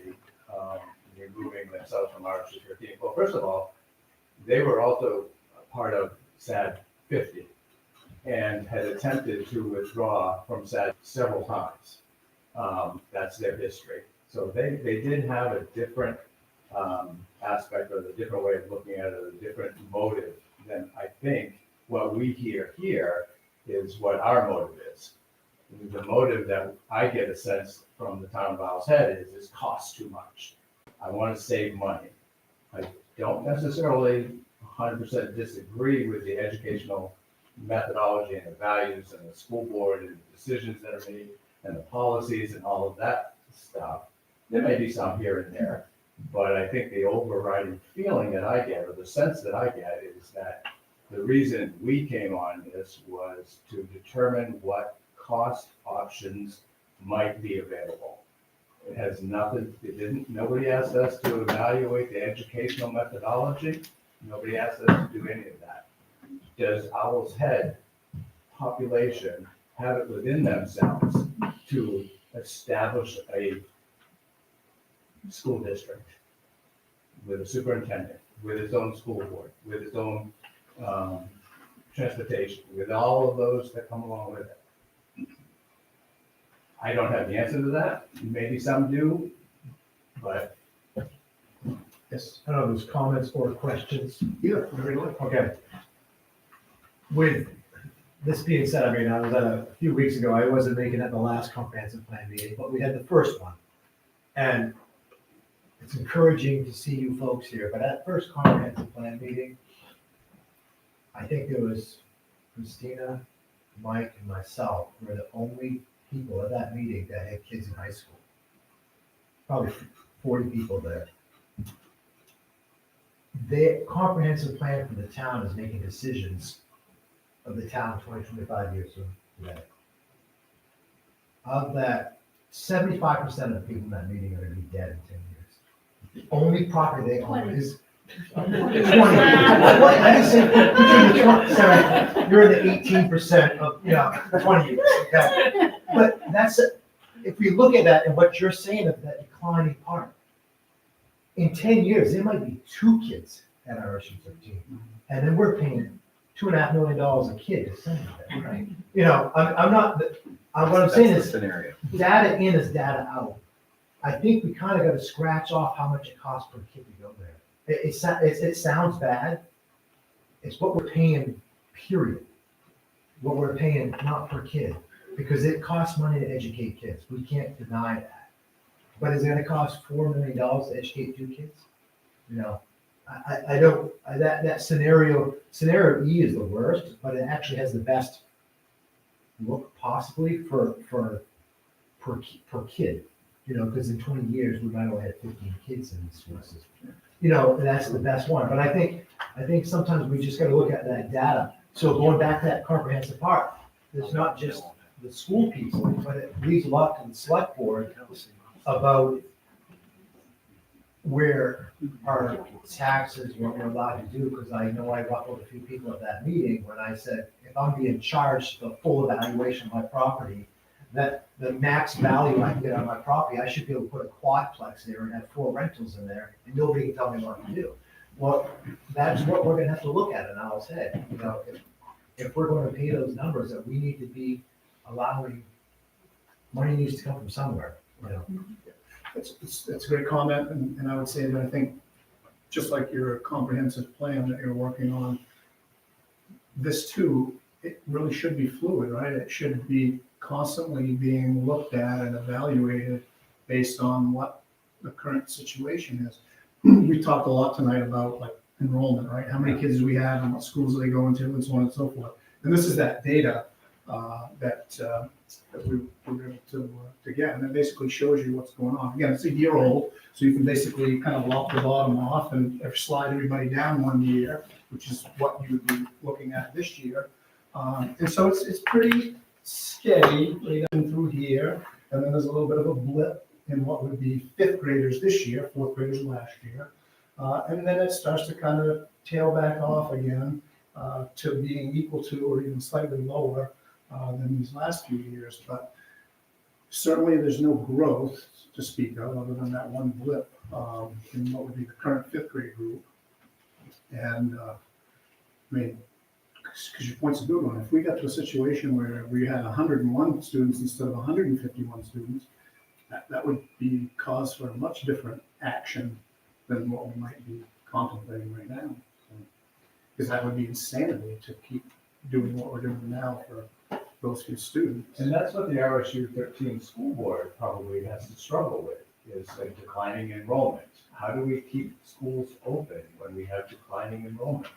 removing themselves from RSU 13. Well, first of all, they were also a part of SAD 50 and had attempted to withdraw from SAD several times. That's their history. So they did have a different aspect or the different way of looking at it, a different motive than I think what we hear here is what our motive is. The motive that I get a sense from the town of Owl's Head is costs too much. I want to save money. I don't necessarily 100% disagree with the educational methodology and the values and the school board and the decisions that are made and the policies and all of that stuff. There may be some here and there, but I think the overriding feeling that I get, or the sense that I get, is that the reason we came on this was to determine what cost options might be available. It has nothing, nobody asked us to evaluate the educational methodology. Nobody asked us to do any of that. Does Owl's Head population have it within themselves to establish a school district with a superintendent, with its own school board, with its own transportation, with all of those that come along with it? I don't have the answer to that. Maybe some do, but. Yes, I don't know, there's comments or questions. yeah, very good. Okay. With this being said, I mean, I was at a few weeks ago, I wasn't making it the last comprehensive plan meeting, but we had the first one. And it's encouraging to see you folks here, but at first comprehensive plan meeting, I think there was Christina, Mike, and myself were the only people at that meeting that had kids in high school. Probably 40 people there. The comprehensive plan for the town is making decisions of the town 20-25 years from today. Of that, 75% of the people in that meeting are gonna be dead in 10 years. The only property they own is 20. I didn't say, put you in the 20, you're in the 18% of, 20 years, okay? But that's, if we look at that and what you're saying of that declining part, in 10 years, there might be 2 kids at RSU 13. And then we're paying $2.5 million a kid to send them, right? I'm not, what I'm saying is, Scenario. data in is data out. I think we kind of got to scratch off how much it costs per kid to go there. It sounds bad. It's what we're paying, period. What we're paying, not per kid, because it costs money to educate kids. We can't deny that. But is it going to cost $4 million to educate 2 kids? I don't. That scenario E is the worst, but it actually has the best look possibly for per kid. Because in 20 years we might only have 15 kids in the school system. That's the best one. But I think sometimes we just got to look at that data. So going back to that comprehensive part, there's not just the school people, but it leaves a lot to the select board about where our taxes, what we're allowed to do, because I know I ruffled a few people at that meeting when I said, if I'm being charged the full evaluation of my property, that the max value I can get on my property, I should be able to put a quadplex there and have 4 rentals in there, and nobody can tell me what to do. Well, that's what we're gonna have to look at in Owl's Head. If we're going to pay those numbers, that we need to be allowing, money needs to come from somewhere. It's a great comment, and I would say that I think, just like your comprehensive plan that you're working on, this too, it really should be fluid, right? It should be constantly being looked at and evaluated based on what the current situation is. we talked a lot tonight about like enrollment, right? How many kids do we have and what schools are they going to and so on and so forth. And this is that data that we were able to get. And it basically shows you what's going on. Again, it's a year old, so you can basically kind of lop the bottom off and slide everybody down 1 year, which is what you would be looking at this year. And so it's pretty steady right down through here. And then there's a little bit of a blip in what would be fifth graders this year, fourth graders last year. And then it starts to kind of tail back off again to being equal to or even slightly lower than these last few years. But certainly there's no growth to speak of other than that one blip in what would be the current fifth grade group. And I mean, because your point's a good one. If we got to a situation where we had 101 students instead of 151 students, that would be cause for a much different action than what we might be contemplating right now. Because that would be insanity to keep doing what we're doing now for those few students. And that's what the RSU 13 school board probably has to struggle with, is a declining enrollment. How do we keep schools open when we have declining enrollment?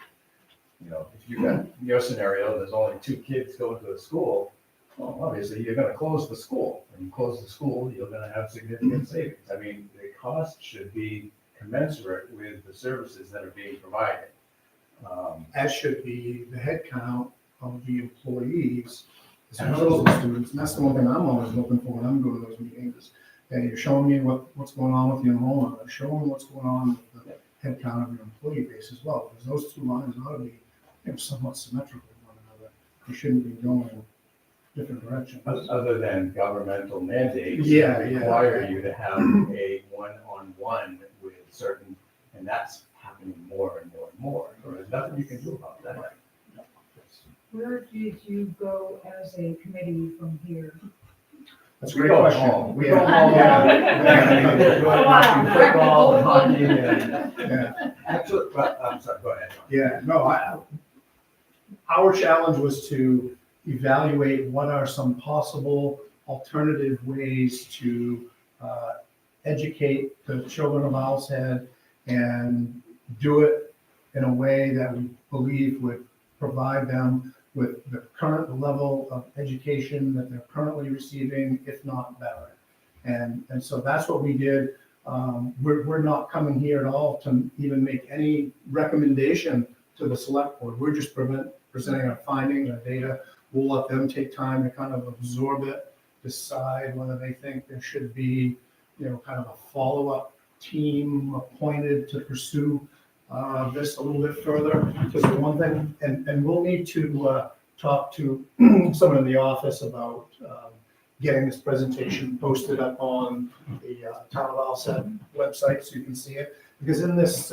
You know, if you got your scenario, there's only 2 kids going to a school, well, obviously you're gonna close the school. When you close the school, you're gonna have significant savings. I mean, the cost should be commensurate with the services that are being provided. As should be the head count of the employees as well as the students. And that's the one thing I'm always looking for when I'm going to those meetings is, hey, you're showing me what's going on with the enrollment, or showing me what's going on with the head count of your employee base as well. Because those two lines ought to be somewhat symmetrical with one another. You shouldn't be going in different directions. Other than governmental mandates Yeah, that yeah. require you to have a one-on-one with certain, and that's happening more and more and more. There's nothing you can do about that. Where did you go as a committee from here? That's a We great go question. home. We Yeah. go home. Yeah. Go watching football and hockey and, Yeah. actually, well, I'm sorry, go ahead. Yeah, no, our challenge was to evaluate what are some possible alternative ways to educate the children of Owl's Head and do it in a way that we believe would provide them with the current level of education that they're currently receiving, if not better. And so that's what we did. We're not coming here at all to even make any recommendation to the select board. We're just presenting our findings, our data. We'll let them take time to kind of absorb it, decide whether they think there should be, kind of a follow-up team appointed to pursue this a little bit further. Because the one thing, and we'll need to talk to someone in the office about getting this presentation posted up on the Town of Owl's Head website so you can see it. Because in this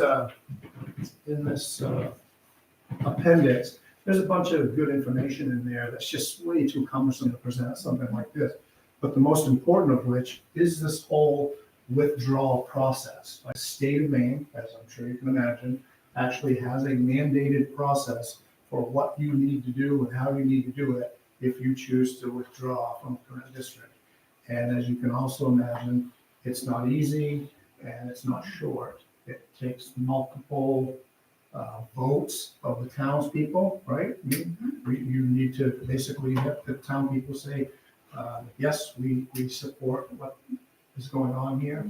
appendix, there's a bunch of good information in there that's just way too cumbersome to present something like this. But the most important of which is this whole withdrawal process. The state of Maine, as I'm sure you can imagine, actually has a mandated process for what you need to do and how you need to do it if you choose to withdraw from the current district. And as you can also imagine, it's not easy and it's not short. It takes multiple votes of the townspeople, right? You need to basically let the town people say, yes, we support what is going on here.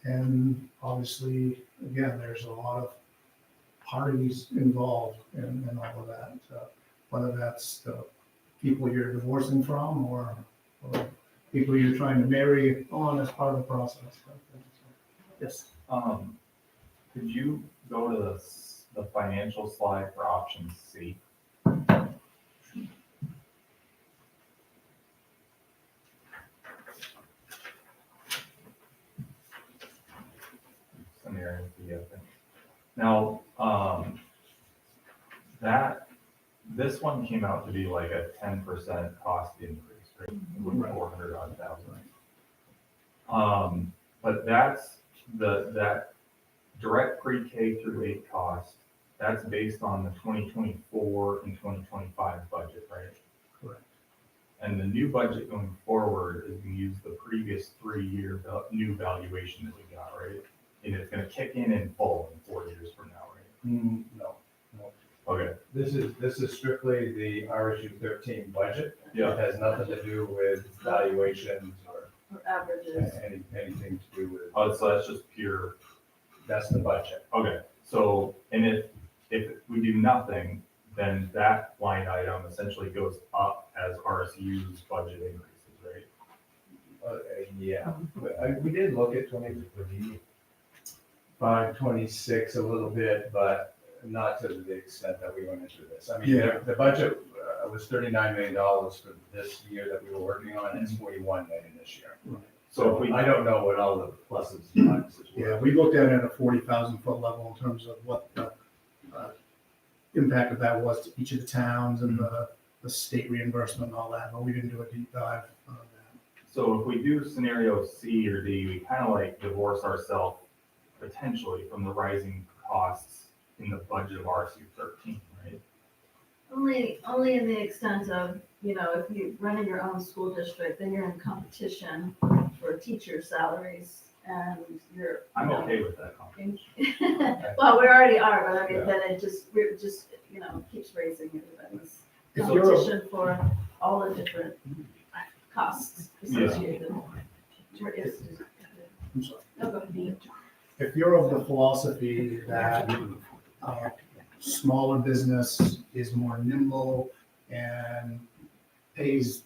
And obviously, again, there's a lot of parties involved in all of that, whether that's the people you're divorcing from or people you're trying to marry on as part of the process. Yes. Could you go to the financial slide for option C? Scenario B, I think. Now, this one came out to be like a 10% cost increase, right? With 400 odd thousand. But that's that direct pre-K through 8 cost, that's based on the 2024 and 2025 budget, right? Correct. And the new budget going forward is we use the previous 3-year new valuation that we got, right? and it's gonna kick in full in 4 years from now, right? No. Okay, This is strictly the RSU 13 budget. yeah, It has nothing to do with valuations or Or averages. anything to do with, oh, so that's just pure, that's the budget. okay, so, and if we do nothing, then that line item essentially goes up as RSU's budget increases, right? Yeah, we did look at 25, 26 a little bit, but not to the extent that we went into this. I mean, Yeah. the budget was $39 million for this year that we were working on, and it's 41 million this year. So if we, I don't know what all the pluses and minuses were. Yeah, we looked at it at a 40,000 foot level in terms of what the impact of that was to each of the towns and the state reimbursement and all that, but we didn't do a deep dive on that. so if we do scenario C or D, we kind of like divorce ourselves potentially from the rising costs in the budget of RSU 13, right? Only in the extent of, you know, if you're running your own school district, then you're in competition for teacher salaries and you're. I'm okay with that comment. Well, we already are, but I mean, Yeah. then we're just, you know, keeps raising everybody's If you're a- competition for all the different costs associated. Yes. I'm sorry. No, go ahead. If you're of the philosophy that smaller business is more nimble and pays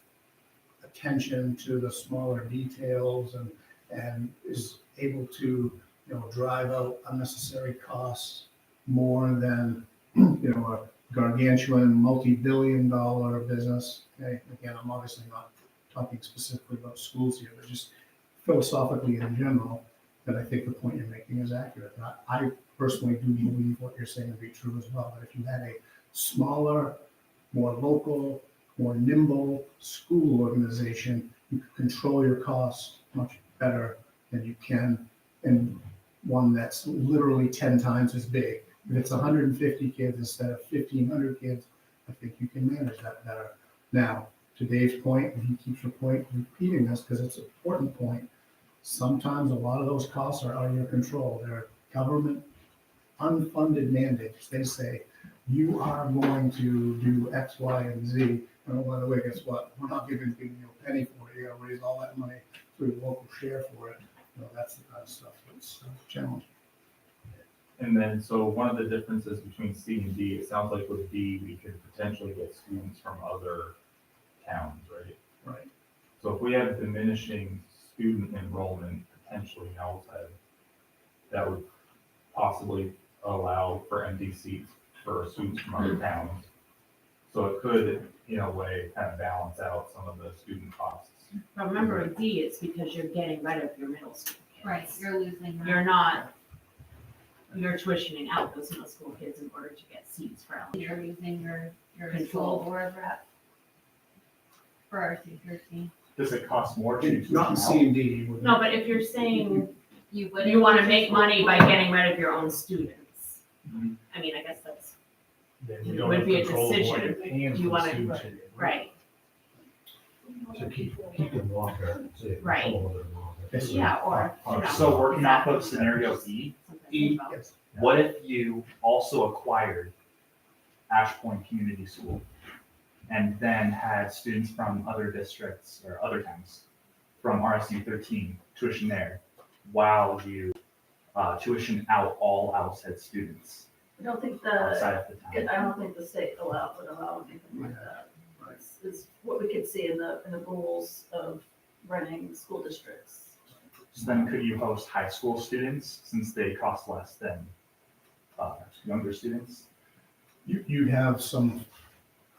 attention to the smaller details and is able to, you know, drive out unnecessary costs more than, you know, a gargantuan multi-billion-dollar business. Okay, again, I'm obviously not talking specifically about schools here, but just philosophically in general, that I think the point you're making is accurate. And I personally do believe what you're saying to be true as well, that if you had a smaller, more local, more nimble school organization, you could control your costs much better than you can in one that's literally 10 times as big. If it's 150 kids instead of 1,500 kids, I think you can manage that better. Now, to Dave's point, and he keeps repeating this because it's an important point, sometimes a lot of those costs are out of your control. They're government unfunded mandates. They say, you are going to do X, Y, and Z. And oh, by the way, guess what? We're not giving you a penny for it. You gotta raise all that money through your local share for it. You know, that's the kind of stuff that's challenging. And then, so one of the differences between C and D, it sounds like with D, we could potentially get students from other towns, right? Right. So if we have diminishing student enrollment potentially in Owl's, that would possibly allow for empty seats for students from other towns. So it could, in a way, kind of balance out some of the student costs. Remember in D, it's because you're getting rid of your middle school kids. Right, you're losing. You're not, you're tuitioning out those middle school kids in order to get seats for elementary. You're losing your Control. school board rep for RSU 13. Does it cost more to tuition Not in out? C and D. you wouldn't. No, but if you're saying You would. you want to make money by getting rid of your own students, Mhm. I mean, I guess that's, Then we It don't would have be a control of what decision. you're paying Do you for wanna- the students to get. right, To keep them longer, so you can Right. hold them longer. Yes, sir. yeah, or, you know. So working off of scenario E, something to think about. Yes. what if you also acquired Ash Point Community School and then had students from other districts or other towns from RSU 13 tuition there while you tuition out all outside students I don't think outside of the town? I don't think the state would allow anything like that. It's what we could see in the rules of running school districts. So then could you host high school students since they cost less than younger students? You'd have some,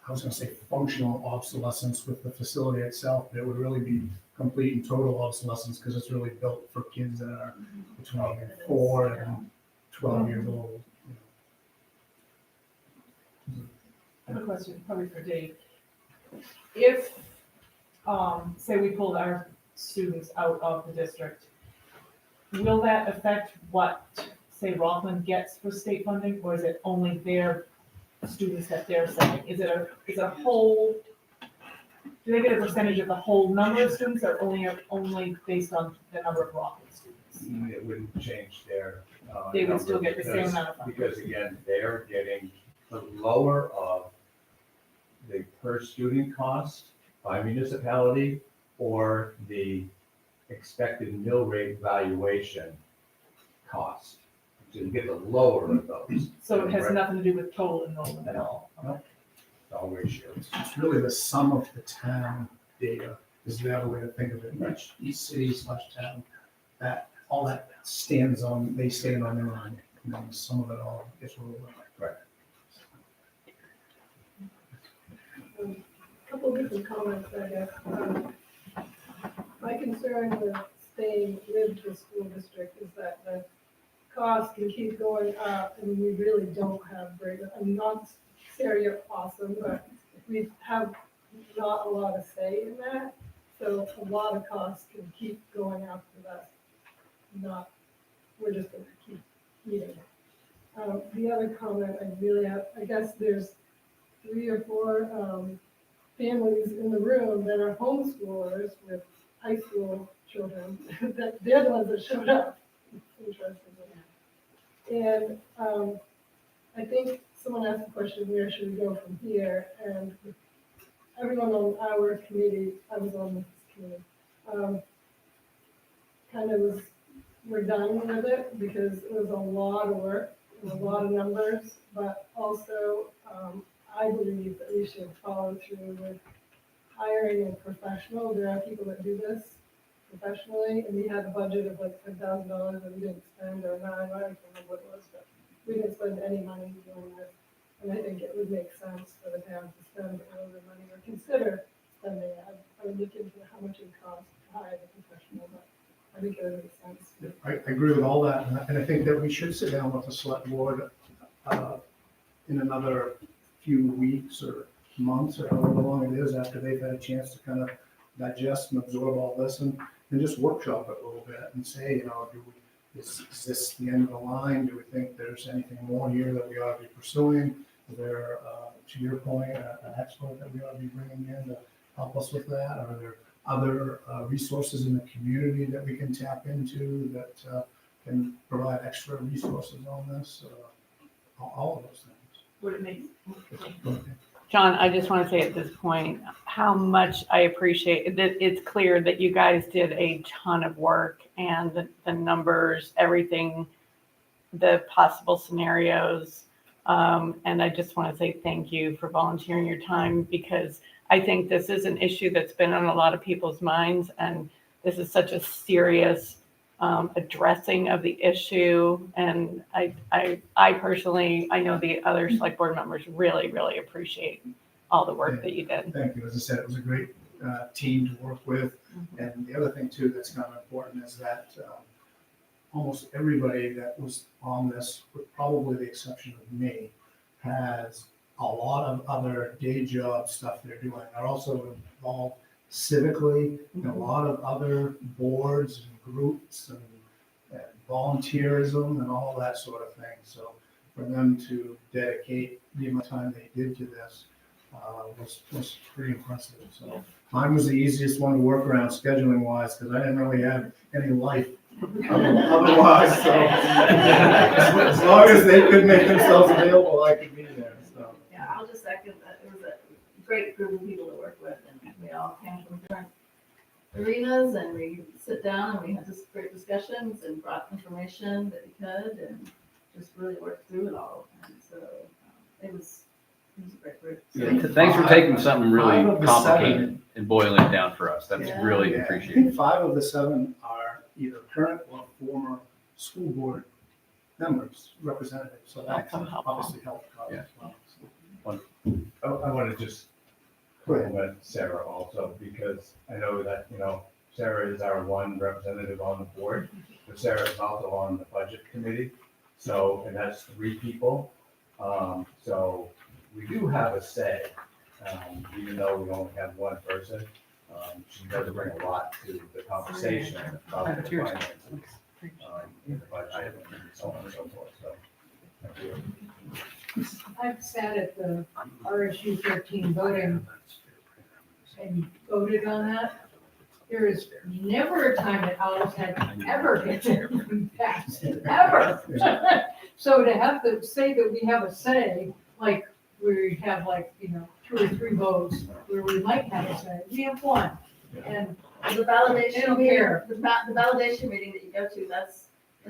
I was gonna say functional obsolescence with the facility itself, but it would really be complete and total obsolescence because it's really built for kids that are between 4 and 12 years old. I have a question, probably for Dave. If, say we pulled our students out of the district, will that affect what, say, Rockland gets for state funding, or is it only their students that they're sending? Is it a whole, do they get a percentage of the whole number of students, or only based on the number of Rockland students? It wouldn't change their. They would still number get the same because- amount of funds. Because again, they're getting the lower of the per student cost by municipality or the expected mill rate valuation cost. So you get the lower of those. So it has nothing to do with total enrollment at all. No, it's all ratios. It's really the sum of the town data, is the other way to think of it, each city slash town, that, all that stands on, they stand on their own, and then some of it all gets rolled up. Couple different comments, I guess. My concern with staying with the school district is that the costs can keep going up, and we really don't have great, I'm not Sarah, you're awesome, but we have not a lot of say in that. So a lot of costs can keep going up, and that's not, we're just gonna keep eating. The other comment I really have, I guess there's 3 or 4 families in the room that are homeschoolers with high school children, that they're the ones that showed up, interestingly. And I think someone asked the question, where should we go from here? And everyone on our committee, I was on this committee, kind of was, we're done with it because it was a lot of work and a lot of numbers, but also I believe that we should follow through with hiring a professional. There are people that do this professionally, and we had a budget of like $10,000 that we didn't spend, or $9, I don't remember what it was, but we didn't spend any money doing this. And I think it would make sense for the town to spend a little bit of money or consider spending it. I would look into how much it would cost to hire the professional, but I think it would make sense. I agree with all that, and I think that we should sit down with the select board in another few weeks or months, or however long it is, after they've had a chance to kind of digest and absorb all this, and just workshop it a little bit and say, you know, is this the end of the line? Do we think there's anything more here that we ought to be pursuing? Is there, to your point, an expert that we ought to be bringing in to help us with that? Are there other resources in the community that we can tap into that can provide extra resources on this? All of those things. Would it make? John, I just want to say at this point, how much I appreciate that. It's clear that you guys did a ton of work, and the numbers, everything, the possible scenarios. And I just want to say thank you for volunteering your time, because I think this is an issue that's been on a lot of people's minds, and this is such a serious addressing of the issue. And I personally, I know the other select board members really, really appreciate all the work that you did. Thank you. As I said, it was a great team to work with. And the other thing too that's kind of important is that almost everybody that was on this, with probably the exception of me, has a lot of other day job stuff they're doing. They're also involved civically in a lot of other boards and groups and volunteerism and all that sort of thing. So for them to dedicate the amount of time they did to this was pretty impressive. So mine was the easiest one to work around scheduling wise, because I didn't really have any life otherwise. So as long as they could make themselves available, I could be there. So. Yeah, I'll just second that. It was a great group of people to work with, and we all came from different arenas, and we sit down and we had just great discussions and brought information that we could, and just really worked through it all. And so it was a great group. Yeah, thanks for taking something really 5 of the complicated 7 and boiling it down for us. That's really I appreciated. think 5 of the 7 are either current or former school board members, representatives, so that obviously helped out as well. I want to just compliment Sarah also, because I know that, you know, Sarah is our one representative on the board, but Sarah is also on the budget committee. So, and that's 3 people. So we do have a say, even though we only have 1 person. She does bring a lot to the conversation about the finances, in the budget, and so on and so forth. So, thank you. I've sat at the RSU 13 voting and voted on that. there is never a time that Alice had ever been passed, ever. So to have to say that we have a say, like, we have like, 2 or 3 votes where we might have a say, we have one. And The they validation don't meeting, care. the validation meeting that you go to, that's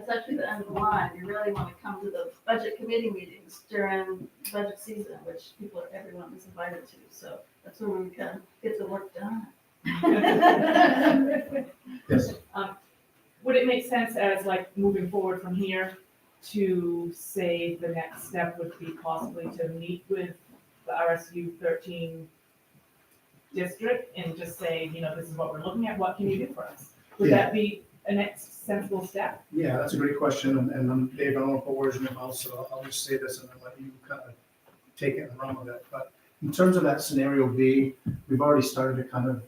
actually the end of the line. You really want to come to the budget committee meetings during budget season, which everyone is invited to. So that's where we can get the work done. Yes. Would it make sense as like moving forward from here to say the next step would be possibly to meet with the RSU 13 district and just say, this is what we're looking at, what can you do for us? Would that be a next sensible step? Yeah, that's a great question, and Dave, I don't want to put words in your mouth, so I'll just say this and then let you kind of take it and run with it. But in terms of that scenario B, we've already started to kind of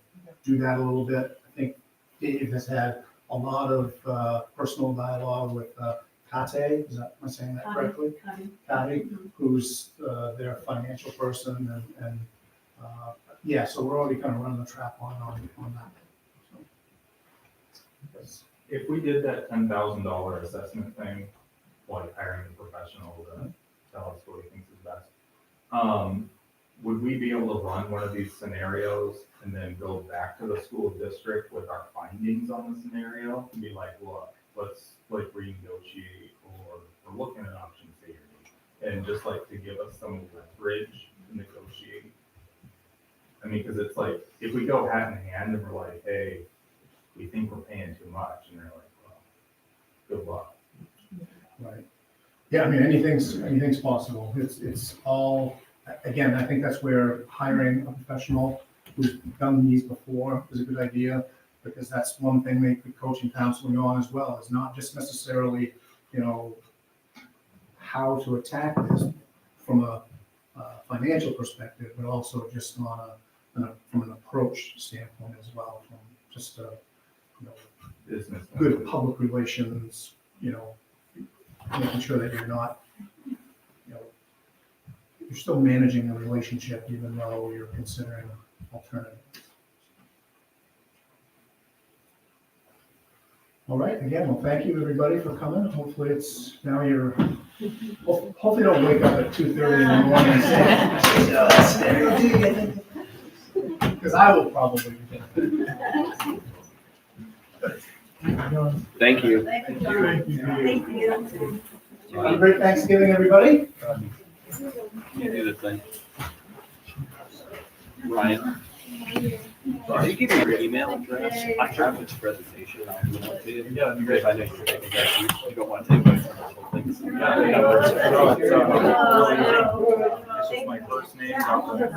do that a little bit. I think Dave has had a lot of personal dialogue with Kate, am I saying that correctly? Kate, who's their financial person, and yeah, so we're already kind of running the trap line on that. If we did that $10,000 assessment thing, like hiring a professional to tell us what he thinks is best, would we be able to run one of these scenarios and then go back to the school district with our findings on the scenario and be like, look, let's like renegotiate, or we're looking at option C, and just like to give us some leverage to negotiate? I mean, because it's like, if we go hand in hand and we're like, hey, we think we're paying too much, and they're like, well, good luck. Right. Yeah, I mean, anything's possible. It's all, again, I think that's where hiring a professional who's done these before is a good idea, because that's one thing they could coach and counseling on as well. It's not just necessarily, how to attack this from a financial perspective, but also just from an approach standpoint as well, from just Business. good public relations, making sure that you're not, you're still managing a relationship even though you're considering alternatives. All right, again, well, thank you, everybody, for coming. Hopefully it's, now you're, hopefully don't wake up at 2:30 in the morning and say, oh, that's scenario D. Because I will probably be. Thank you. Thank you, John. Thank you. Have a great Thanksgiving, everybody. You do the thing. Ryan, can you give me your email address? I have this presentation. I'll email it to you. Yeah, that'd be great. I know you're taking that. You don't want to take away from the whole thing. This is my first name, Dr.